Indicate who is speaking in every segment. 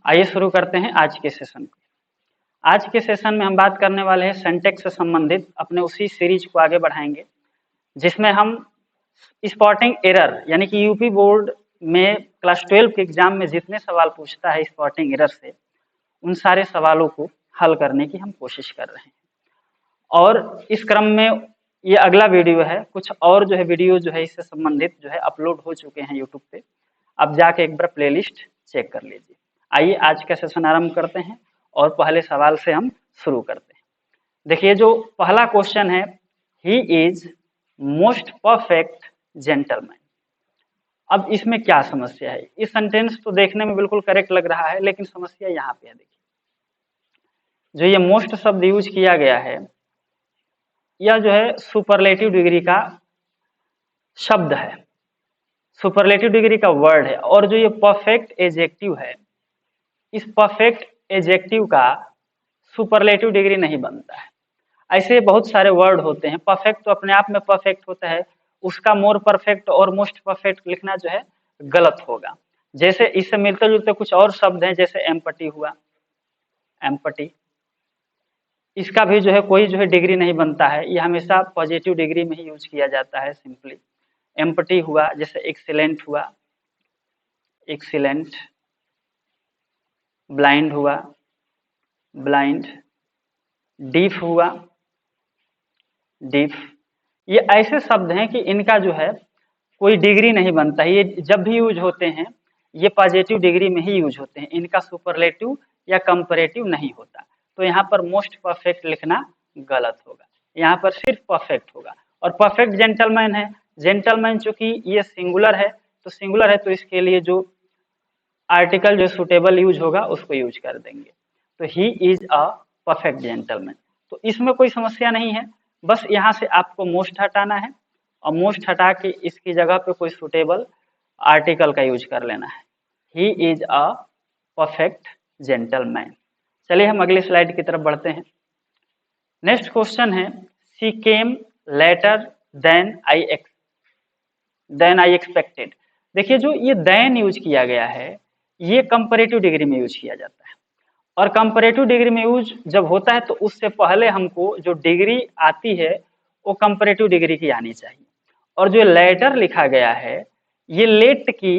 Speaker 1: आइए शुरू करते हैं आज के सेशन को। आज के सेशन में हम बात करने वाले हैं सिंटैक्स से संबंधित अपने उसी सीरीज को आगे बढ़ाएंगे, जिसमें हम स्पॉटिंग एरर यानी कि यूपी बोर्ड में क्लास 12 के एग्जाम में जितने सवाल पूछता है स्पॉटिंग एरर से, उन सारे सवालों को हल करने की हम कोशिश कर रहे हैं। और इस क्रम में ये अगला वीडियो है, कुछ और जो है वीडियो जो है इससे संबंधित जो है अपलोड हो चुके हैं यूट्यूब पे, आप जाके एक बार प्लेलिस्ट चेक कर लीजिए। आइए आज का सेशन आरंभ करते हैं और पहले सवाल से हम शुरू करते हैं। देखिए जो पहला क्वेश्चन है, he is most perfect gentleman. अब इसमें क्या समस्या है? इस सेंटेंस तो देखने में बिल्कुल करेक्ट लग रहा है, लेकिन समस्या यहाँ पे है। देखिए जो ये मोस्ट शब्द यूज किया गया है, यह जो है सुपरलेटिव डिग्री का शब्द है, सुपरलेटिव डिग्री का वर्ड है। और जो ये परफेक्ट एडजेक्टिव है, इस परफेक्ट एडजेक्टिव का सुपरलेटिव डिग्री नहीं बनता है। ऐसे बहुत सारे वर्ड होते हैं, परफेक्ट तो अपने आप में परफेक्ट होता है, उसका मोर परफेक्ट और मोस्ट परफेक्ट लिखना जो है गलत होगा। जैसे इससे मिलते जुलते कुछ और शब्द हैं, जैसे एम्पटी हुआ, एम्पटी, इसका भी जो है कोई जो है डिग्री नहीं बनता है, ये हमेशा पॉजिटिव डिग्री में ही यूज किया जाता है सिंपली। एम्पटी हुआ, जैसे एक्सीलेंट हुआ, एक्सीलेंट, ब्लाइंड हुआ, ब्लाइंड, डीफ हुआ, डीफ। ये ऐसे शब्द हैं कि इनका जो है कोई डिग्री नहीं बनता है। ये जब भी यूज होते हैं ये पॉजिटिव डिग्री में ही यूज होते हैं, इनका सुपरलेटिव या कंपैरेटिव नहीं होता। तो यहाँ पर मोस्ट परफेक्ट लिखना गलत होगा, यहाँ पर सिर्फ परफेक्ट होगा। और परफेक्ट जेंटलमैन है, जेंटलमैन चूंकि ये सिंगुलर है, तो सिंगुलर है तो इसके लिए जो आर्टिकल जो सुटेबल यूज होगा उसको यूज कर देंगे। तो ही इज अ परफेक्ट जेंटलमैन। तो इसमें कोई समस्या नहीं है, बस यहाँ से आपको मोस्ट हटाना है और मोस्ट हटा के इसकी जगह पे कोई सुटेबल आर्टिकल का यूज कर लेना है। He is a perfect gentleman. चलिए हम अगली स्लाइड की तरफ बढ़ते हैं। नेक्स्ट क्वेश्चन है, she came later than I expected. देखिए जो ये देन यूज किया गया है, ये कंपैरेटिव डिग्री में यूज किया जाता है। और कंपैरेटिव डिग्री में यूज जब होता है तो उससे पहले हमको जो डिग्री आती है वो कंपैरेटिव डिग्री की आनी चाहिए। और जो लेटर लिखा गया है, ये लेट की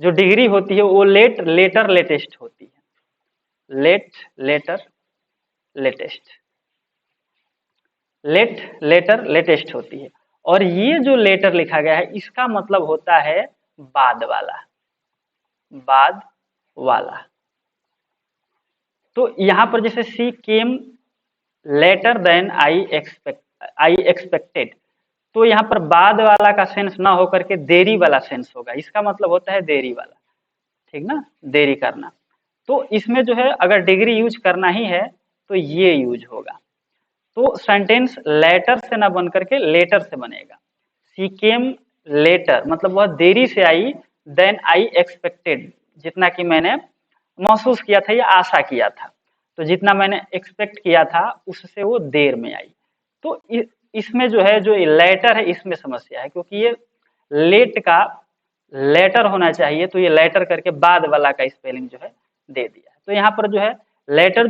Speaker 1: जो डिग्री होती है वो लेटर लेटेस्ट होती है। Late, later, latest, later latest होती है। और ये जो लेटर लिखा गया है इसका मतलब होता है बाद वाला, बाद वाला। तो यहां पर जैसे she came later than I expected, तो यहाँ पर बाद वाला का सेंस ना होकर के देरी वाला सेंस होगा। इसका मतलब होता है देरी वाला, ठीक ना, देरी करना। तो इसमें जो है अगर डिग्री यूज करना ही है तो ये यूज होगा। तो सेंटेंस लेटर से ना बन करके लेटर से बनेगा। शी केम लेटर मतलब वह देरी से आई, देन आई एक्सपेक्टेड, जितना कि मैंने महसूस किया था या आशा किया था, तो जितना मैंने एक्सपेक्ट किया था उससे वो देर में आई। तो इसमें जो है जो लेटर है इसमें समस्या है, क्योंकि ये लेट का लेटर होना चाहिए, तो ये लेटर करके बाद वाला का स्पेलिंग जो है दे दिया है। तो यहाँ पर जो है लेटर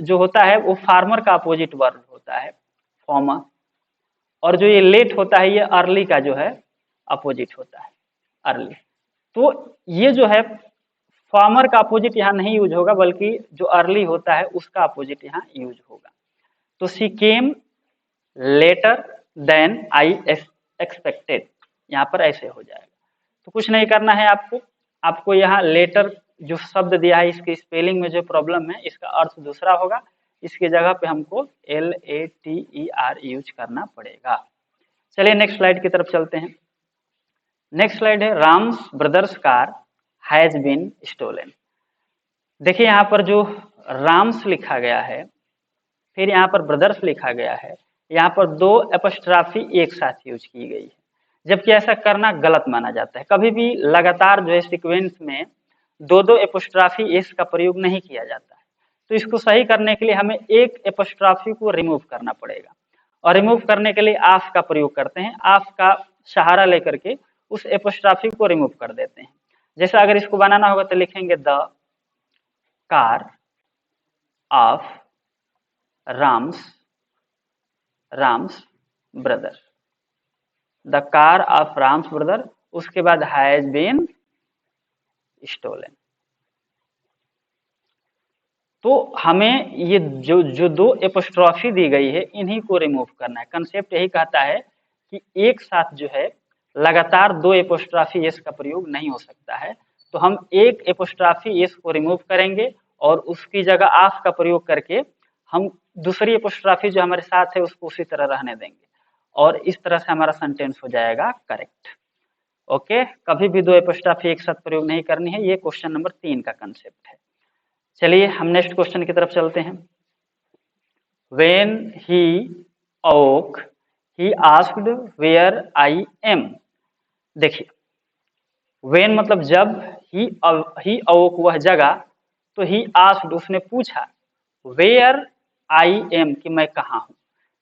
Speaker 1: जो होता है वो फार्मर का अपोजिट वर्ड होता है, फॉर्मर। और जो ये लेट होता है ये अर्ली का जो है अपोजिट होता है, अर्ली। तो ये जो है फार्मर का अपोजिट यहाँ नहीं यूज होगा, बल्कि जो अर्ली होता है उसका अपोजिट यहाँ यूज होगा। तो she came later than I expected, यहाँ पर ऐसे हो जाएगा। तो कुछ नहीं करना है आपको यहाँ लेटर जो शब्द दिया है इसके स्पेलिंग में जो प्रॉब्लम है, इसका अर्थ दूसरा होगा, इसकी जगह पे हमको LATER यूज करना पड़ेगा। चलिए नेक्स्ट स्लाइड की तरफ चलते हैं। नेक्स्ट स्लाइड है, Ram's brother's car has been stolen. देखिए यहाँ पर जो राम्स लिखा गया है, फिर यहाँ पर ब्रदर्स लिखा गया है, यहाँ पर दो एपस्ट्राफी एक साथ यूज की गई है, जबकि ऐसा करना गलत माना जाता है। कभी भी लगातार जो है सीक्वेंस में दो एपोस्ट्राफी एस का प्रयोग नहीं किया जाता है। तो इसको सही करने के लिए हमें एक एपोस्ट्राफी को रिमूव करना पड़ेगा, और रिमूव करने के लिए आफ का प्रयोग करते हैं। आफ का सहारा लेकर के उस एपोस्ट्राफी को रिमूव कर देते हैं। जैसे अगर इसको बनाना होगा तो लिखेंगे the car of Ram's brother, the car of Ram's brother, उसके बाद हैज बीन स्टोलन। तो हमें ये जो दो एपोस्ट्रॉफी दी गई है इन्हीं को रिमूव करना है। कंसेप्ट यही कहता है कि एक साथ जो है लगातार दो एपोस्ट्रॉफी एस का प्रयोग नहीं हो सकता है, तो हम एक एपोस्ट्रॉफी एस को रिमूव करेंगे और उसकी जगह ऑफ का प्रयोग करके हम दूसरी एपोस्ट्रॉफी जो हमारे साथ है उसको उसी तरह रहने देंगे और इस तरह से हमारा सेंटेंस हो जाएगा करेक्ट। ओके, कभी भी दो एपोस्ट्रॉफी एक साथ प्रयोग नहीं करनी है, ये क्वेश्चन नंबर 3 का कंसेप्ट है। चलिए हम नेक्स्ट क्वेश्चन की तरफ चलते हैं। When he awoke, he asked where I am। देखिए, when मतलब जब he awoke वह जगा, तो he asked उसने पूछा, where I am कि मैं कहाँ हूँ।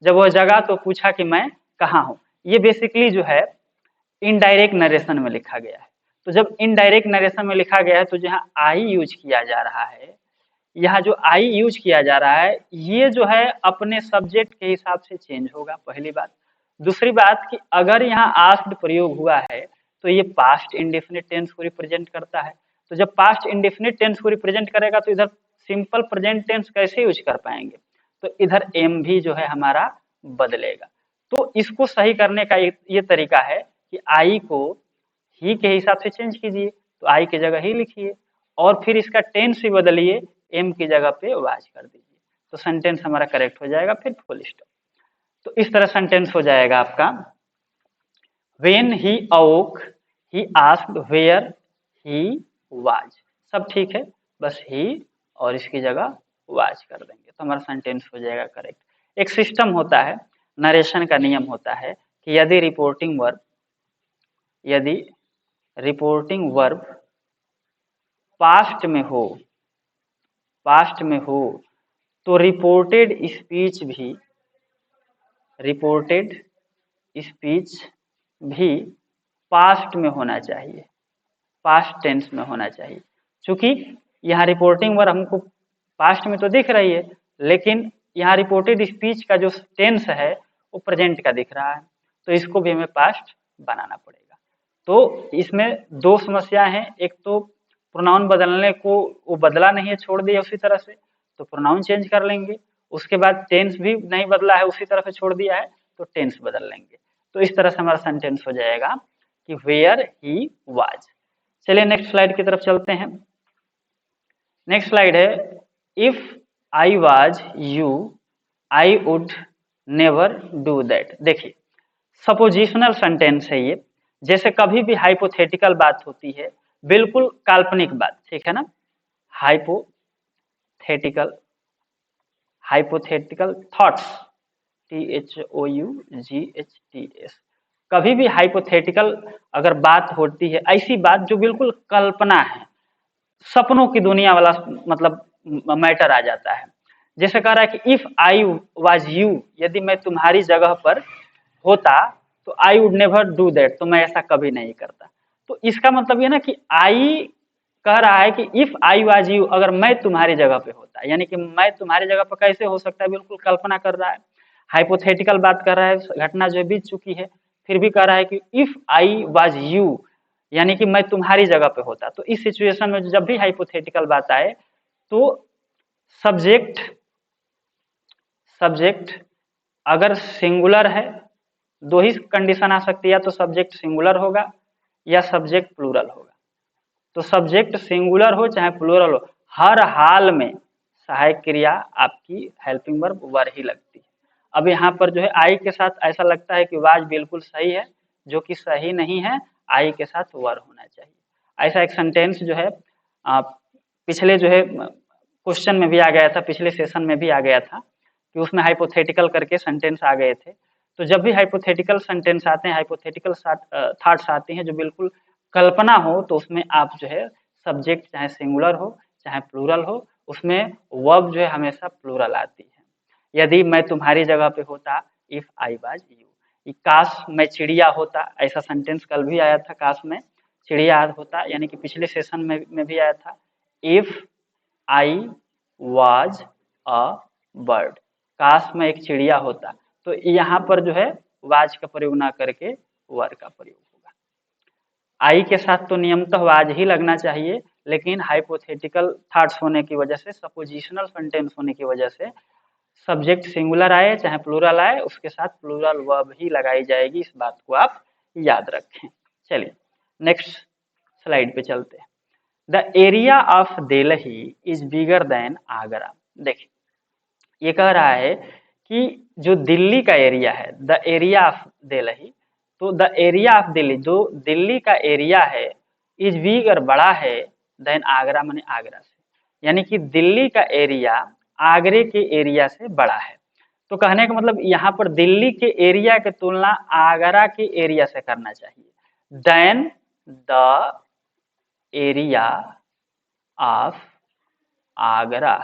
Speaker 1: जब वह जगा तो पूछा कि मैं कहाँ हूँ। ये बेसिकली जो है इनडायरेक्ट नरेशन में लिखा गया है। तो जब इनडायरेक्ट नरेशन में लिखा गया है तो जहाँ आई यूज किया जा रहा है, यहाँ जो आई यूज किया जा रहा है ये जो है अपने सब्जेक्ट के हिसाब से चेंज होगा, पहली बात। दूसरी बात कि अगर यहाँ आस्क्ड प्रयोग हुआ है तो ये पास्ट इंडेफिनिट टेंस को रिप्रेजेंट करता है। तो जब पास्ट इंडेफिनिट टेंस को रिप्रेजेंट करेगा तो इधर सिंपल प्रेजेंट टेंस कैसे यूज कर पाएंगे, तो इधर एम भी जो है हमारा बदलेगा। तो इसको सही करने का ये तरीका है कि आई को ही के हिसाब से चेंज कीजिए, तो आई की जगह ही लिखिए और फिर इसका टेंस भी बदलिए, एम की जगह पे वाज कर दीजिए, तो सेंटेंस हमारा करेक्ट हो जाएगा, फिर फुल स्टॉप। तो इस तरह सेंटेंस हो जाएगा आपका, when he awoke he asked where he was. सब ठीक है, बस ही और इसकी जगह वाज कर देंगे तो हमारा सेंटेंस हो जाएगा करेक्ट। एक सिस्टम होता है, नरेशन का नियम होता है कि यदि रिपोर्टिंग वर्ब पास्ट में हो तो रिपोर्टेड स्पीच भी पास्ट में होना चाहिए, पास्ट टेंस में होना चाहिए। क्योंकि यहाँ रिपोर्टिंग वर्ब हमको पास्ट में तो दिख रही है, लेकिन यहाँ रिपोर्टेड स्पीच का जो टेंस है वो प्रेजेंट का दिख रहा है, तो इसको भी हमें पास्ट बनाना पड़ेगा। तो इसमें दो समस्या हैं, एक तो प्रोनाउन बदलने को वो बदला नहीं है, छोड़ दिया उसी तरह से, तो प्रोनाउन चेंज कर लेंगे। उसके बाद टेंस भी नहीं बदला है, उसी तरह से छोड़ दिया है, तो टेंस बदल लेंगे। तो इस तरह से हमारा सेंटेंस हो जाएगा कि वेयर ही वाज। चलिए नेक्स्ट स्लाइड की तरफ चलते हैं। नेक्स्ट स्लाइड है, if I was you I would never do that. देखिए, सपोजिशनल सेंटेंस है ये, जैसे कभी भी हाइपोथेटिकल बात होती है, बिल्कुल काल्पनिक बात, ठीक है ना, हाइपोथेटिकल थॉट्स, THOUGHTS। कभी भी हाइपोथेटिकल अगर बात होती है, ऐसी बात जो बिल्कुल कल्पना है, सपनों की दुनिया वाला मतलब मैटर आ जाता है। जैसे कह रहा है कि इफ आई वाज यू, यदि मैं तुम्हारी जगह पर होता तो I would never do that, तो मैं ऐसा कभी नहीं करता। तो इसका मतलब ये ना कि आई कह रहा है कि इफ आई वाज यू, अगर मैं तुम्हारी जगह पे होता, यानी कि मैं तुम्हारी जगह पर कैसे हो सकता है, बिल्कुल कल्पना कर रहा है, हाइपोथेटिकल बात कर रहा है, घटना जो है बीत चुकी है, फिर भी कह रहा है कि इफ आई वाज यू, यानी कि मैं तुम्हारी जगह पे होता। तो इस सिचुएशन में जब भी हाइपोथेटिकल बात आए तो सब्जेक्ट अगर सिंगुलर है, दो ही कंडीशन आ सकती है, या तो सब्जेक्ट सिंगुलर होगा या सब्जेक्ट प्लूरल होगा। तो सब्जेक्ट सिंगुलर हो चाहे प्लूरल हो, हर हाल में सहायक क्रिया आपकी हेल्पिंग वर्ब वर ही लगती है। अब यहाँ पर जो है आई के साथ ऐसा लगता है कि वाज बिल्कुल सही है, जो कि सही नहीं है, आई के साथ वर होना चाहिए। ऐसा एक सेंटेंस जो है पिछले जो है क्वेश्चन में भी आ गया था, पिछले सेशन में भी आ गया था कि उसमें हाइपोथेटिकल करके सेंटेंस आ गए थे। तो जब भी हाइपोथेटिकल सेंटेंस आते हैं, हाइपोथेटिकल थॉट्स आते हैं जो बिल्कुल कल्पना हो, तो उसमें आप जो है सब्जेक्ट चाहे सिंगुलर हो चाहे प्लूरल हो, उसमें वर्ब जो है हमेशा प्लूरल आती है। यदि मैं तुम्हारी जगह पे होता, इफ आई वाज यू, काश मैं चिड़िया होता, ऐसा सेंटेंस कल भी आया था, काश मैं चिड़िया होता, यानी कि पिछले सेशन में भी आया था। If I was a bird, काश मैं एक चिड़िया होता। तो यहाँ पर जो है वाज का प्रयोग ना करके वर का प्रयोग होगा। आई के साथ तो नियमतः वाज ही लगना चाहिए, लेकिन हाइपोथेटिकल थॉट्स होने की वजह से, सपोजिशनल सेंटेंस होने की वजह से सब्जेक्ट सिंगुलर आए चाहे प्लूरल आए, उसके साथ प्लूरल वर्ब ही लगाई जाएगी। इस बात को आप याद रखें। चलिए नेक्स्ट स्लाइड पे चलते हैं। The area of Delhi is bigger than Agra. देखिए ये कह रहा है कि जो दिल्ली का एरिया है, द एरिया ऑफ दिल्ली, तो द एरिया ऑफ दिल्ली, जो दिल्ली का एरिया है, इज बिगर बड़ा है देन आगरा, माने आगरा से, यानी कि दिल्ली का एरिया आगरे के एरिया से बड़ा है। तो कहने का मतलब यहाँ पर दिल्ली के एरिया की तुलना आगरा के एरिया से करना चाहिए। Then the area of Agra,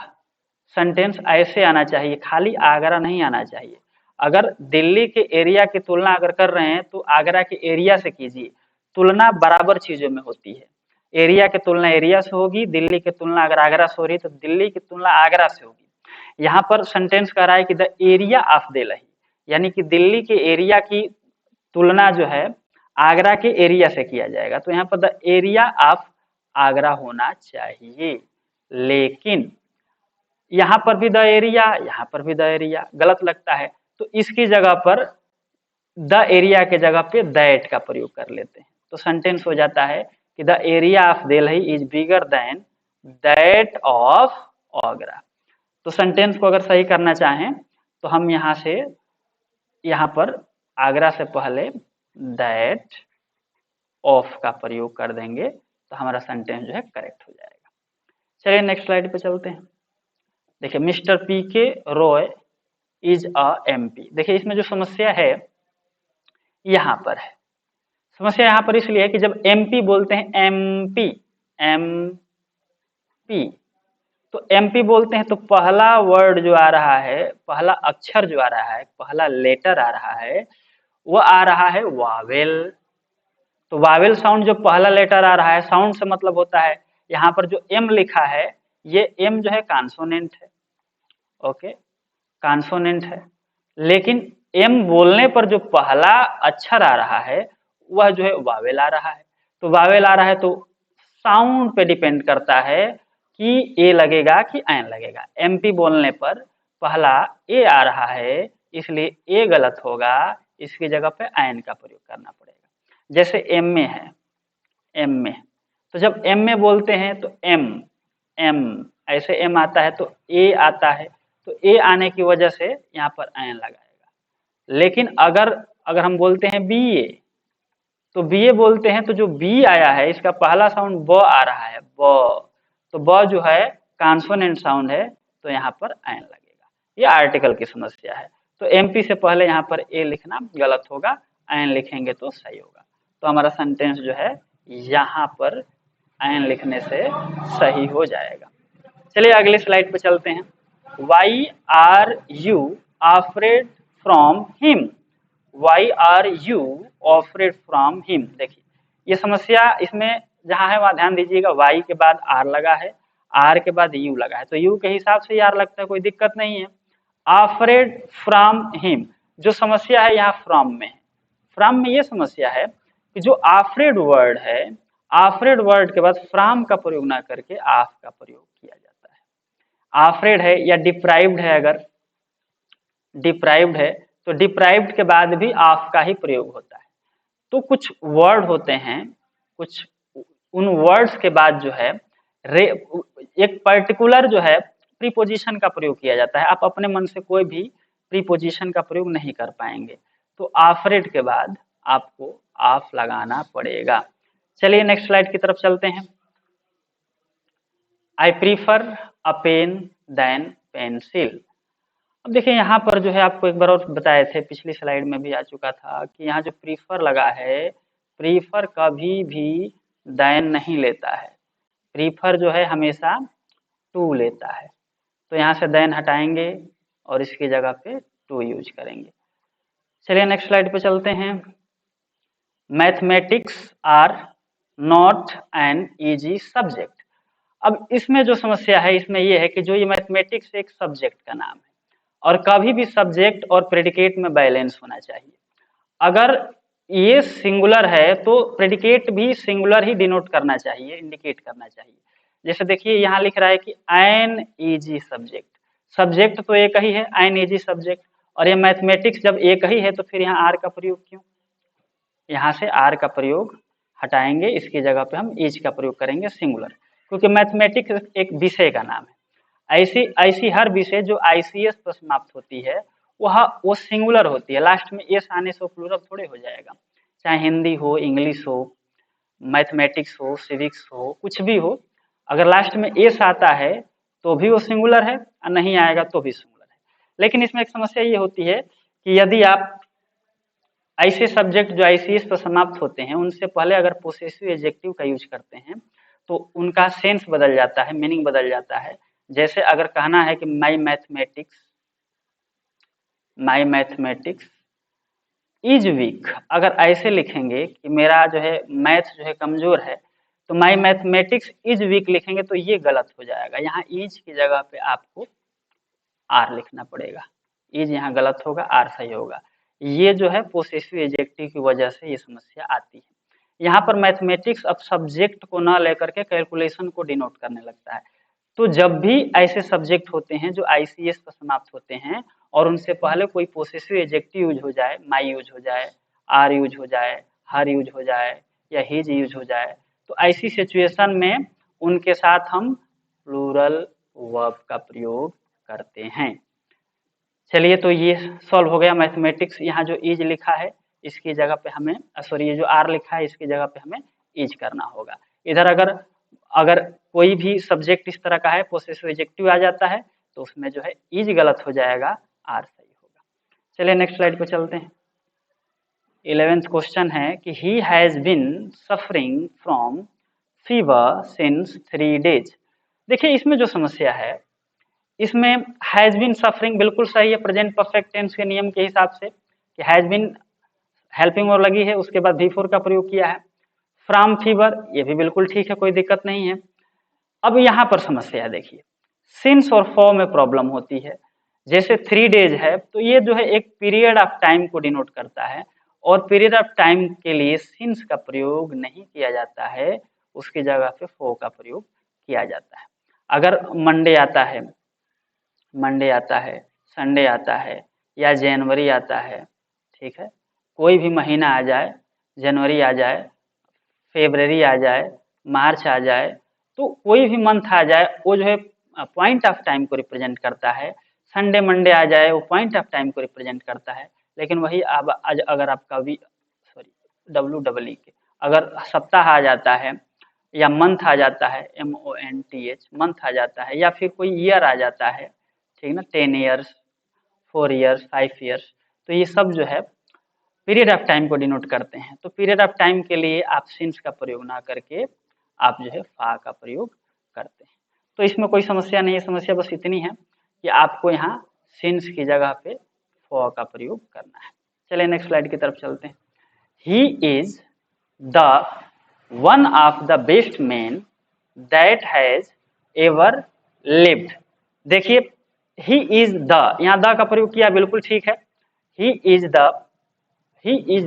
Speaker 1: sentence ऐसे आना चाहिए, खाली आगरा नहीं आना चाहिए। अगर दिल्ली के एरिया की तुलना अगर कर रहे हैं तो आगरा के एरिया से कीजिए। तुलना बराबर चीजों में होती है। एरिया की तुलना एरिया से होगी, दिल्ली की तुलना अगर आगरा से हो रही है तो दिल्ली की तुलना आगरा से होगी। यहाँ पर सेंटेंस कह रहा है कि द एरिया ऑफ दिल्ली, यानी कि दिल्ली के एरिया की तुलना जो है आगरा के एरिया से किया जाएगा। तो यहाँ पर द एरिया ऑफ आगरा होना चाहिए। लेकिन यहाँ पर भी द एरिया, यहाँ पर भी द एरिया, गलत लगता है। तो इसकी जगह पर द एरिया के जगह पे दैट का प्रयोग कर लेते हैं। तो सेंटेंस हो जाता है कि the area of Delhi is bigger than that of Agra. तो सेंटेंस को अगर सही करना चाहें तो हम यहाँ से, यहाँ पर आगरा से पहले दैट ऑफ का प्रयोग कर देंगे तो हमारा सेंटेंस जो है करेक्ट हो जाएगा। चलिए नेक्स्ट स्लाइड पे चलते हैं। देखिए मिस्टर पी के रॉय इज अ एमपी। देखिए इसमें जो समस्या है यहाँ पर है, समस्या यहाँ पर इसलिए है कि जब एमपी बोलते हैं, एमपी एमपी, तो एमपी बोलते हैं तो पहला वर्ड जो आ रहा है, पहला अक्षर जो आ रहा है, पहला लेटर आ रहा है, वो आ रहा है वावेल। तो वावेल साउंड जो पहला लेटर आ रहा है, साउंड से मतलब होता है यहाँ पर जो एम लिखा है, ये एम जो है कॉन्सोनेंट है। ओके, कॉन्सोनेंट है। लेकिन एम बोलने पर जो पहला अक्षर आ रहा है वह जो है वावेल आ रहा है। तो वावेल आ रहा है तो साउंड पे डिपेंड करता है कि ए लगेगा कि एन लगेगा। एमपी बोलने पर पहला ए आ रहा है, इसलिए ए गलत होगा, इसकी जगह पे एन का प्रयोग करना पड़ेगा। जैसे एम में है, एम में, तो जब एम में बोलते हैं तो एम एम ऐसे एम आता है तो ए आता है, तो ए आने की वजह से यहाँ पर एन लगाएगा। लेकिन अगर अगर हम बोलते हैं बी ए, तो बी ए बोलते हैं तो जो बी आया है इसका पहला साउंड ब आ रहा है, ब, तो ब जो है कॉन्सोनेंट साउंड है, तो यहाँ पर एन लगेगा। ये आर्टिकल की समस्या है। तो एमपी से पहले यहाँ पर ए लिखना गलत होगा, एन लिखेंगे तो सही होगा। तो हमारा सेंटेंस जो है यहाँ पर एन लिखने से सही हो जाएगा। चलिए अगले स्लाइड पे चलते हैं। Why are you afraid from him, why are you afraid from him. देखिए ये समस्या, इसमें जहां है वहां ध्यान दीजिएगा। वाई के बाद आर लगा है, आर के बाद यू लगा है, तो यू के हिसाब से आर लगता है, कोई दिक्कत नहीं है। अफ्रेड फ्रॉम हिम, जो समस्या है यहाँ फ्रॉम में है। फ्रॉम में ये समस्या है कि जो अफ्रेड वर्ड है, अफ्रेड वर्ड के बाद फ्रॉम का प्रयोग ना करके आफ का प्रयोग किया जाता है। अफ्रेड है या डिप्राइव्ड है, अगर डिप्राइव्ड है तो डिप्राइव्ड के बाद भी आफ का ही प्रयोग होता है। तो कुछ वर्ड होते हैं, कुछ उन वर्ड्स के बाद जो है एक पर्टिकुलर जो है प्रीपोजिशन का प्रयोग किया जाता है। आप अपने मन से कोई भी प्रीपोजिशन का प्रयोग नहीं कर पाएंगे, तो आफ्रेड के बाद आपको आफ लगाना पड़ेगा। चलिए नेक्स्ट स्लाइड की तरफ चलते हैं। I prefer a pen than pencil. अब देखिए यहाँ पर जो है आपको एक बार और बताए थे, पिछली स्लाइड में भी आ चुका था कि यहाँ जो प्रीफर लगा है, प्रीफर कभी भी देन नहीं लेता है। प्रीफर जो है हमेशा टू लेता है। तो यहाँ से देन हटाएंगे और इसकी जगह पे टू यूज करेंगे। चलिए नेक्स्ट स्लाइड पे चलते हैं। Mathematics are not an easy subject. अब इसमें जो समस्या है इसमें ये है कि जो ये मैथमेटिक्स एक सब्जेक्ट का नाम है और कभी भी सब्जेक्ट और प्रेडिकेट में बैलेंस होना चाहिए। अगर ये सिंगुलर है तो प्रेडिकेट भी सिंगुलर ही डिनोट करना चाहिए, इंडिकेट करना चाहिए। जैसे देखिए यहाँ लिख रहा है कि एन इजी सब्जेक्ट, सब्जेक्ट तो एक ही है एन इजी सब्जेक्ट, और ये मैथमेटिक्स जब एक ही है तो फिर यहाँ आर का प्रयोग क्यों? यहाँ से आर का प्रयोग हटाएंगे, इसकी जगह पे हम इज का प्रयोग करेंगे सिंगुलर, क्योंकि मैथमेटिक्स एक विषय का नाम है। ऐसी ऐसी हर विषय जो आईसीएस पर समाप्त होती है वो सिंगुलर होती है, लास्ट में एस आने से प्लूरल थोड़े हो जाएगा। चाहे हिंदी हो, इंग्लिश हो, मैथमेटिक्स हो, सिविक्स हो, कुछ भी हो, अगर लास्ट में एस आता है तो भी वो सिंगुलर है और नहीं आएगा तो भी सिंगुलर है। लेकिन इसमें एक समस्या ये होती है कि यदि आप ऐसे सब्जेक्ट जो आईसीएस पर समाप्त होते हैं उनसे पहले अगर पोसेसिव एडजेक्टिव का यूज करते हैं तो उनका सेंस बदल जाता है, मीनिंग बदल जाता है। जैसे अगर कहना है कि माई मैथमेटिक्स इज वीक, अगर ऐसे लिखेंगे कि मेरा जो है मैथ जो है कमजोर है, तो माई मैथमेटिक्स इज वीक लिखेंगे तो ये गलत हो जाएगा। यहाँ इज की जगह पे आपको आर लिखना पड़ेगा, इज यहाँ गलत होगा, आर सही होगा। ये जो है पोसेसिव एडजेक्टिव की वजह से ये समस्या आती है। यहाँ पर मैथमेटिक्स अब सब्जेक्ट को ना लेकर के कैलकुलेशन को डिनोट करने लगता है। तो जब भी ऐसे सब्जेक्ट होते हैं जो आईसीएस पर समाप्त होते हैं और उनसे पहले कोई पोसेसिव एडजेक्टिव यूज हो जाए, माई यूज हो जाए, आर यूज हो जाए, हर यूज हो जाए या हिज यूज हो जाए, तो ऐसी सिचुएशन में उनके साथ हम प्लूरल वर्ब का प्रयोग करते हैं। चलिए, तो ये सॉल्व हो गया मैथमेटिक्स। यहाँ जो इज लिखा है इसकी जगह पे हमें सॉरी, ये जो आर लिखा है इसकी जगह पे हमें इज करना होगा। इधर अगर अगर कोई भी सब्जेक्ट इस तरह का है, पोसेसिव एडजेक्टिव आ जाता है तो उसमें जो है इज गलत हो जाएगा, आर सही होगा। चलिए नेक्स्ट स्लाइड पे चलते हैं। 11th क्वेश्चन है कि he has been suffering from fever since 3 days। देखिए इसमें जो समस्या है इसमें हैज बीन सफरिंग बिल्कुल सही है, प्रेजेंट परफेक्ट टेंस के नियम के हिसाब से कि हैज बीन हेल्पिंग और लगी है, उसके बाद V4 का प्रयोग किया है। फ्रॉम फीवर ये भी बिल्कुल ठीक है, कोई दिक्कत नहीं है। अब यहाँ पर समस्या देखिए, सिंस और फॉर में प्रॉब्लम होती है। जैसे 3 days है तो ये जो है एक पीरियड ऑफ टाइम को डिनोट करता है और पीरियड ऑफ टाइम के लिए सिंस का प्रयोग नहीं किया जाता है, उसकी जगह पे फॉर का प्रयोग किया जाता है। अगर मंडे आता है, संडे आता है या जनवरी आता है, ठीक है, कोई भी महीना आ जाए, जनवरी आ जाए, फेब्रवरी आ जाए, मार्च आ जाए, तो कोई भी मंथ आ जाए वो जो है पॉइंट ऑफ टाइम को रिप्रेजेंट करता है। संडे मंडे आ जाए वो पॉइंट ऑफ टाइम को रिप्रेजेंट करता है। लेकिन वही अब अगर आपका WEE के अगर सप्ताह आ जाता है या मंथ आ जाता है, MONTH मंथ आ जाता है, या फिर कोई ईयर आ जाता है, ठीक ना, 10 years, 4 years, 5 years, तो ये सब जो है पीरियड ऑफ टाइम को डिनोट करते हैं। तो पीरियड ऑफ टाइम के लिए आप सिंस का प्रयोग ना करके आप जो है फा का प्रयोग करते हैं। तो इसमें कोई समस्या नहीं है, समस्या बस इतनी है कि आपको यहाँ सिंस की जगह पे फॉर का प्रयोग करना है। चलिए नेक्स्ट स्लाइड की तरफ चलते हैं। He is the one of the best man that has ever lived. देखिए ही इज द, यहाँ द का प्रयोग किया, बिल्कुल ठीक है। He is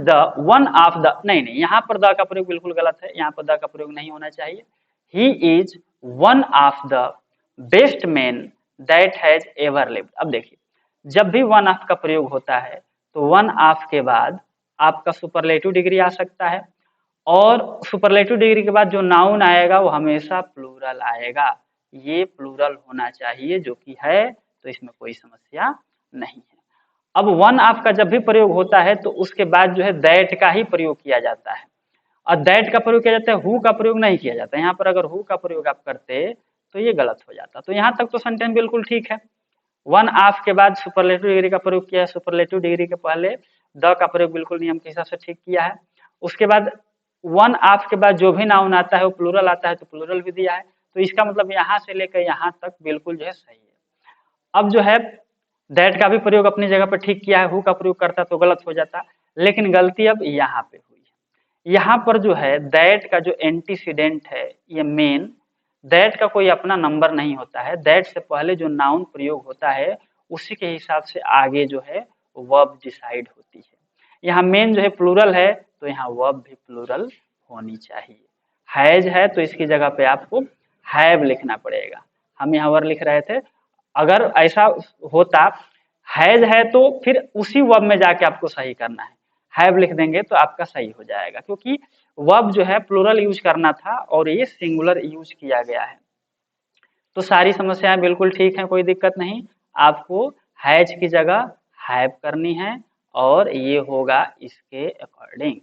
Speaker 1: the one of the, नहीं यहाँ पर द का प्रयोग बिल्कुल गलत है, यहाँ पर द का प्रयोग नहीं होना चाहिए। He is one of the best man that has ever lived. अब देखिए जब भी वन ऑफ का प्रयोग होता है तो वन ऑफ के बाद आपका सुपरलेटिव डिग्री आ सकता है, और सुपरलेटिव डिग्री के बाद जो नाउन आएगा वो हमेशा प्लूरल आएगा। ये प्लूरल होना चाहिए, जो कि है, तो इसमें कोई समस्या नहीं है। अब वन ऑफ का जब भी प्रयोग होता है तो उसके बाद जो है दैट का ही प्रयोग किया जाता है, और दैट का प्रयोग किया जाता है, हु का प्रयोग नहीं किया जाता। यहाँ पर अगर हु का प्रयोग आप करते तो ये गलत हो जाता। तो यहाँ तक तो सेंटेंस बिल्कुल ठीक है। वन ऑफ के बाद सुपरलेटिव डिग्री का प्रयोग किया है, सुपरलेटिव डिग्री के पहले द का प्रयोग बिल्कुल नियम के हिसाब से ठीक किया है। उसके बाद वन ऑफ के बाद जो भी नाउन आता है वो प्लूरल आता है, तो प्लूरल भी दिया है। तो इसका मतलब यहाँ से लेकर यहाँ तक बिल्कुल जो है सही है। अब जो है दैट का भी प्रयोग अपनी जगह पर ठीक किया है, हु का प्रयोग करता तो गलत हो जाता, लेकिन गलती अब यहाँ पे हुई है। यहाँ पर जो है दैट का जो एंटीसीडेंट है, ये मेन दैट का कोई अपना नंबर नहीं होता है, दैट से पहले जो नाउन प्रयोग होता है उसी के हिसाब से आगे जो है वर्ब डिसाइड होती है। यहाँ मेन जो है प्लूरल है तो यहाँ वर्ब भी प्लूरल होनी चाहिए। हैज है तो इसकी जगह पे आपको हैव लिखना पड़ेगा। हम यहाँ वर्ब लिख रहे थे, अगर ऐसा होता हैज है तो फिर उसी वर्ब में जाके आपको सही करना है, हैव लिख देंगे तो आपका सही हो जाएगा, क्योंकि वर्ब जो है प्लूरल यूज करना था और ये सिंगुलर यूज किया गया है। तो सारी समस्याएं बिल्कुल ठीक हैं, कोई दिक्कत नहीं। आपको हैज की जगह हैव करनी है और ये होगा इसके अकॉर्डिंग।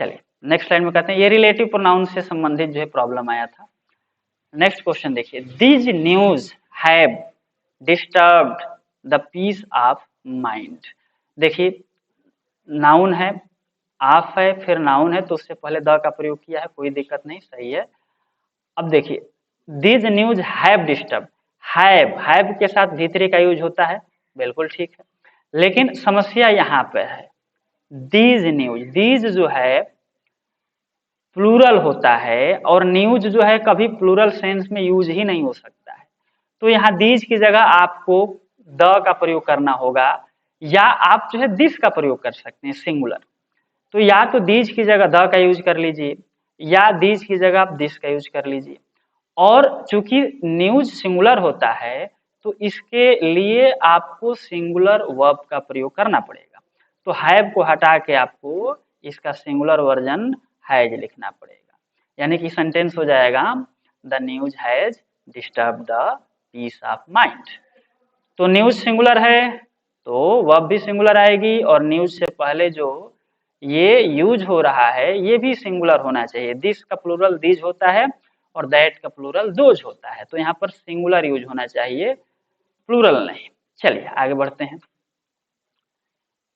Speaker 1: चलिए नेक्स्ट लाइन में कहते हैं, ये रिलेटिव प्रोनाउन से संबंधित जो है प्रॉब्लम आया था। नेक्स्ट क्वेश्चन देखिए, these news have disturbed the peace of mind. देखिए नाउन है, ऑफ है, फिर नाउन है तो उससे पहले द का प्रयोग किया है, कोई दिक्कत नहीं, सही है। अब देखिए these news have disturb, have के साथ भीतरी का यूज होता है, बिल्कुल ठीक है, लेकिन समस्या यहाँ पे है दीज न्यूज, दीज जो है प्लूरल होता है और न्यूज जो है कभी प्लूरल सेंस में यूज ही नहीं हो सकता है। तो यहाँ दीज की जगह आपको द का प्रयोग करना होगा, या आप जो है दिस का प्रयोग कर सकते हैं सिंगुलर। तो या तो दीज की जगह द का यूज कर लीजिए या दीज की जगह आप दिस का यूज कर लीजिए। और चूंकि न्यूज सिंगुलर होता है तो इसके लिए आपको सिंगुलर वर्ब का प्रयोग करना पड़ेगा। तो हैव को हटा के आपको इसका सिंगुलर वर्जन हैज लिखना पड़ेगा, यानी कि सेंटेंस हो जाएगा the news has disturb the peace of mind. तो न्यूज सिंगुलर है तो वर्ब भी सिंगुलर आएगी, और न्यूज से पहले जो ये यूज हो रहा है ये भी सिंगुलर होना चाहिए। दिस का प्लूरल दीज होता है और दैट का प्लूरल दोज होता है, तो यहाँ पर सिंगुलर यूज होना चाहिए, प्लूरल नहीं। चलिए आगे बढ़ते हैं।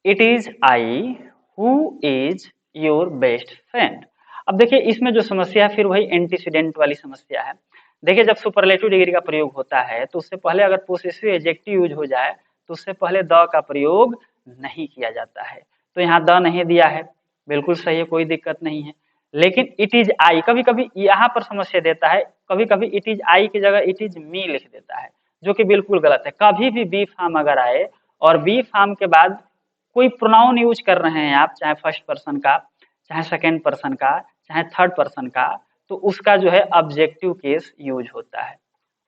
Speaker 1: It is I who is your best friend. अब देखिए इसमें जो समस्या है फिर वही एंटीसीडेंट वाली समस्या है। देखिए जब सुपरलेटिव डिग्री का प्रयोग होता है तो उससे पहले अगर पोसेसिव एडजेक्टिव यूज हो जाए तो उससे पहले द का प्रयोग नहीं किया जाता है। तो यहाँ द नहीं दिया है, बिल्कुल सही है, कोई दिक्कत नहीं है। लेकिन इट इज आई, कभी कभी यहाँ पर समस्या देता है, कभी कभी इट इज आई की जगह इट इज मी लिख देता है, जो कि बिल्कुल गलत है। कभी भी बी फॉर्म अगर आए और बी फॉर्म के बाद कोई प्रोनाउन यूज कर रहे हैं आप, चाहे फर्स्ट पर्सन का, चाहे सेकेंड पर्सन का, चाहे थर्ड पर्सन का, तो उसका जो है ऑब्जेक्टिव केस यूज होता है,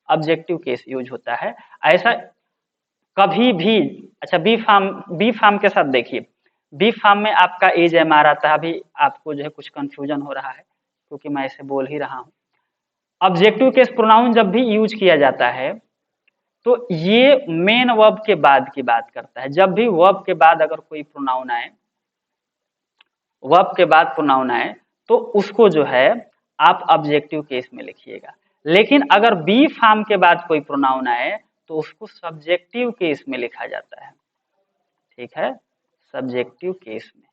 Speaker 1: ऑब्जेक्टिव केस यूज होता है। ऐसा कभी भी, अच्छा बी फार्म के साथ देखिए, बी फार्म में आपका एज एम आ रहा था, अभी आपको जो है कुछ कंफ्यूजन हो रहा है क्योंकि मैं ऐसे बोल ही रहा हूँ। ऑब्जेक्टिव केस प्रोनाउन जब भी यूज किया जाता है तो ये मेन वर्ब के बाद की बात करता है। जब भी वर्ब के बाद अगर कोई प्रोनाउन आए, वर्ब के बाद प्रोनाउन आए तो उसको जो है आप ऑब्जेक्टिव केस में लिखिएगा। लेकिन अगर बी फॉर्म के बाद कोई प्रोनाउन आए तो उसको सब्जेक्टिव केस में लिखा जाता है, ठीक है, सब्जेक्टिव केस में।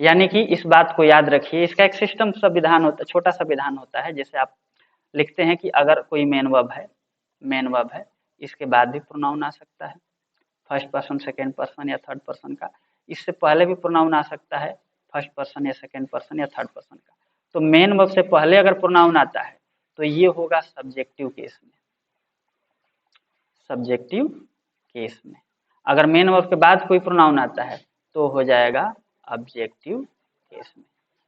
Speaker 1: यानी कि इस बात को याद रखिए, इसका एक सिस्टम सा विधान होता है, छोटा सा विधान होता है। जैसे आप लिखते हैं कि अगर कोई मेन वर्ब है, इसके बाद भी प्रोनाउन आ सकता है, फर्स्ट पर्सन, सेकेंड पर्सन या थर्ड पर्सन का। इससे पहले भी प्रोनाउन आ सकता है, फर्स्ट पर्सन या सेकेंड पर्सन या थर्ड पर्सन का। तो मेन वर्ब से पहले अगर प्रोनाउन आता है तो ये होगा सब्जेक्टिव केस में, सब्जेक्टिव केस में। अगर मेन वर्ब के बाद कोई प्रोनाउन आता है तो हो जाएगा ऑब्जेक्टिव केस में।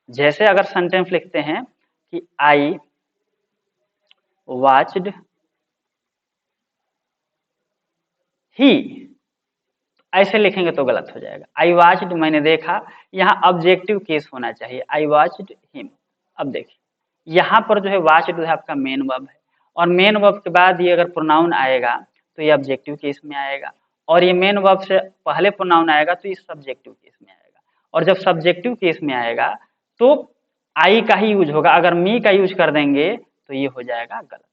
Speaker 1: जैसे अगर सेंटेंस लिखते हैं कि आई वॉच्ड ही, ऐसे लिखेंगे तो गलत हो जाएगा। आई वॉच्ड मैंने देखा, यहाँ ऑब्जेक्टिव केस होना चाहिए, आई वॉच्ड हिम। अब देखिए यहाँ पर जो है वॉच्ड है आपका मेन वर्ब है, और मेन वर्ब के बाद ये अगर प्रोनाउन आएगा तो ये ऑब्जेक्टिव केस में आएगा, और ये मेन वर्ब से पहले प्रोनाउन आएगा तो ये सब्जेक्टिव केस में आएगा। और जब सब्जेक्टिव केस में आएगा तो आई का ही यूज होगा, अगर मी का यूज कर देंगे तो ये हो जाएगा गलत।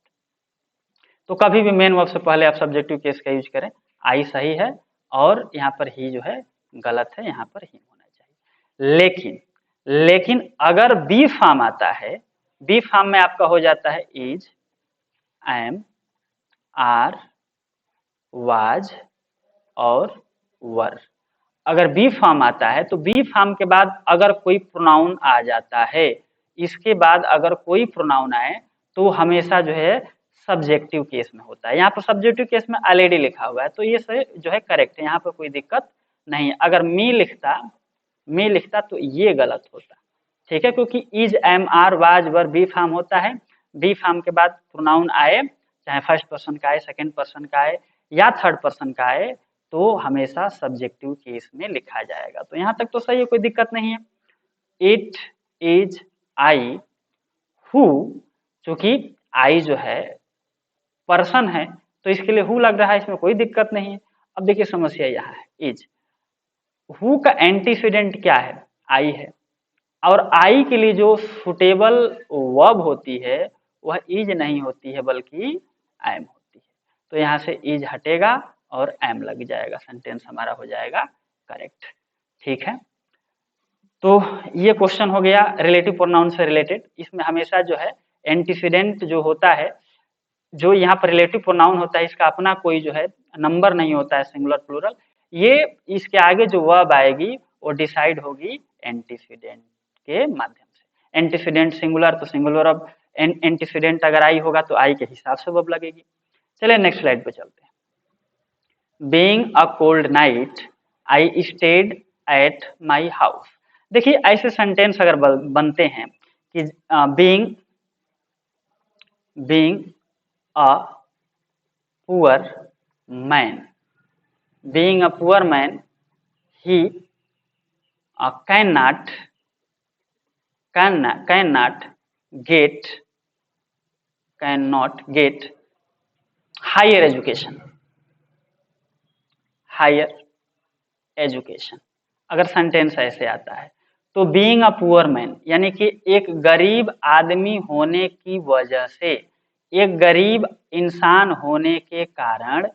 Speaker 1: तो कभी भी मेन वर्ब से पहले आप सब्जेक्टिव केस का यूज करें। आई सही है और यहाँ पर ही जो है गलत है, यहाँ पर ही होना चाहिए। लेकिन अगर बी फॉर्म आता है, बी फॉर्म में आपका हो जाता है इज, एम, आर, वाज और वर। अगर बी फॉर्म आता है तो बी फॉर्म के बाद अगर कोई प्रोनाउन आ जाता है, इसके बाद अगर कोई प्रोनाउन आए तो हमेशा जो है सब्जेक्टिव केस में होता है। यहाँ पर सब्जेक्टिव केस में ऑलरेडी लिखा हुआ है, तो ये सही जो है करेक्ट है, यहाँ पर कोई दिक्कत नहीं है। अगर मी लिखता तो ये गलत होता, ठीक है, क्योंकि is, am, are, was, were be form होता है। बी फॉर्म के बाद प्रोनाउन आए, चाहे फर्स्ट पर्सन का आए, सेकंड पर्सन का आए या थर्ड पर्सन का आए, तो हमेशा सब्जेक्टिव केस में लिखा जाएगा। तो यहाँ तक तो सही है, कोई दिक्कत नहीं है। इट इज आई हु, चूंकि आई जो है पर्सन है तो इसके लिए हु लग रहा है, इसमें कोई दिक्कत नहीं है। अब देखिए समस्या यहाँ है, इज, हु का एंटीसीडेंट क्या है, आई है, और आई के लिए जो सुटेबल वर्ब होती है वह इज नहीं होती है बल्कि एम होती है। तो यहाँ से इज हटेगा और एम लग जाएगा, सेंटेंस हमारा हो जाएगा करेक्ट, ठीक है। तो ये क्वेश्चन हो गया रिलेटिव प्रोनाउन से रिलेटेड। इसमें हमेशा जो है एंटीसीडेंट जो होता है, जो यहाँ पर रिलेटिव प्रोनाउन होता है, इसका अपना कोई जो है नंबर नहीं होता है, सिंगुलर प्लूरल, ये इसके आगे जो वर्ब आएगी वो डिसाइड होगी एंटीसीडेंट के माध्यम से। एंटीसीडेंट सिंगुलर तो सिंगुलर, अब एंटीसीडेंट अगर आई होगा तो आई के हिसाब से वर्ब लगेगी। चलिए नेक्स्ट स्लाइड पे चलते हैं। Being a cold night I stayed at my house. देखिए ऐसे सेंटेंस अगर बनते हैं कि being a poor man, being a poor man, he cannot get higher education, अगर सेंटेंस ऐसे आता है तो बीइंग अ पुअर मैन यानी कि एक गरीब आदमी होने की वजह से, एक गरीब इंसान होने के कारण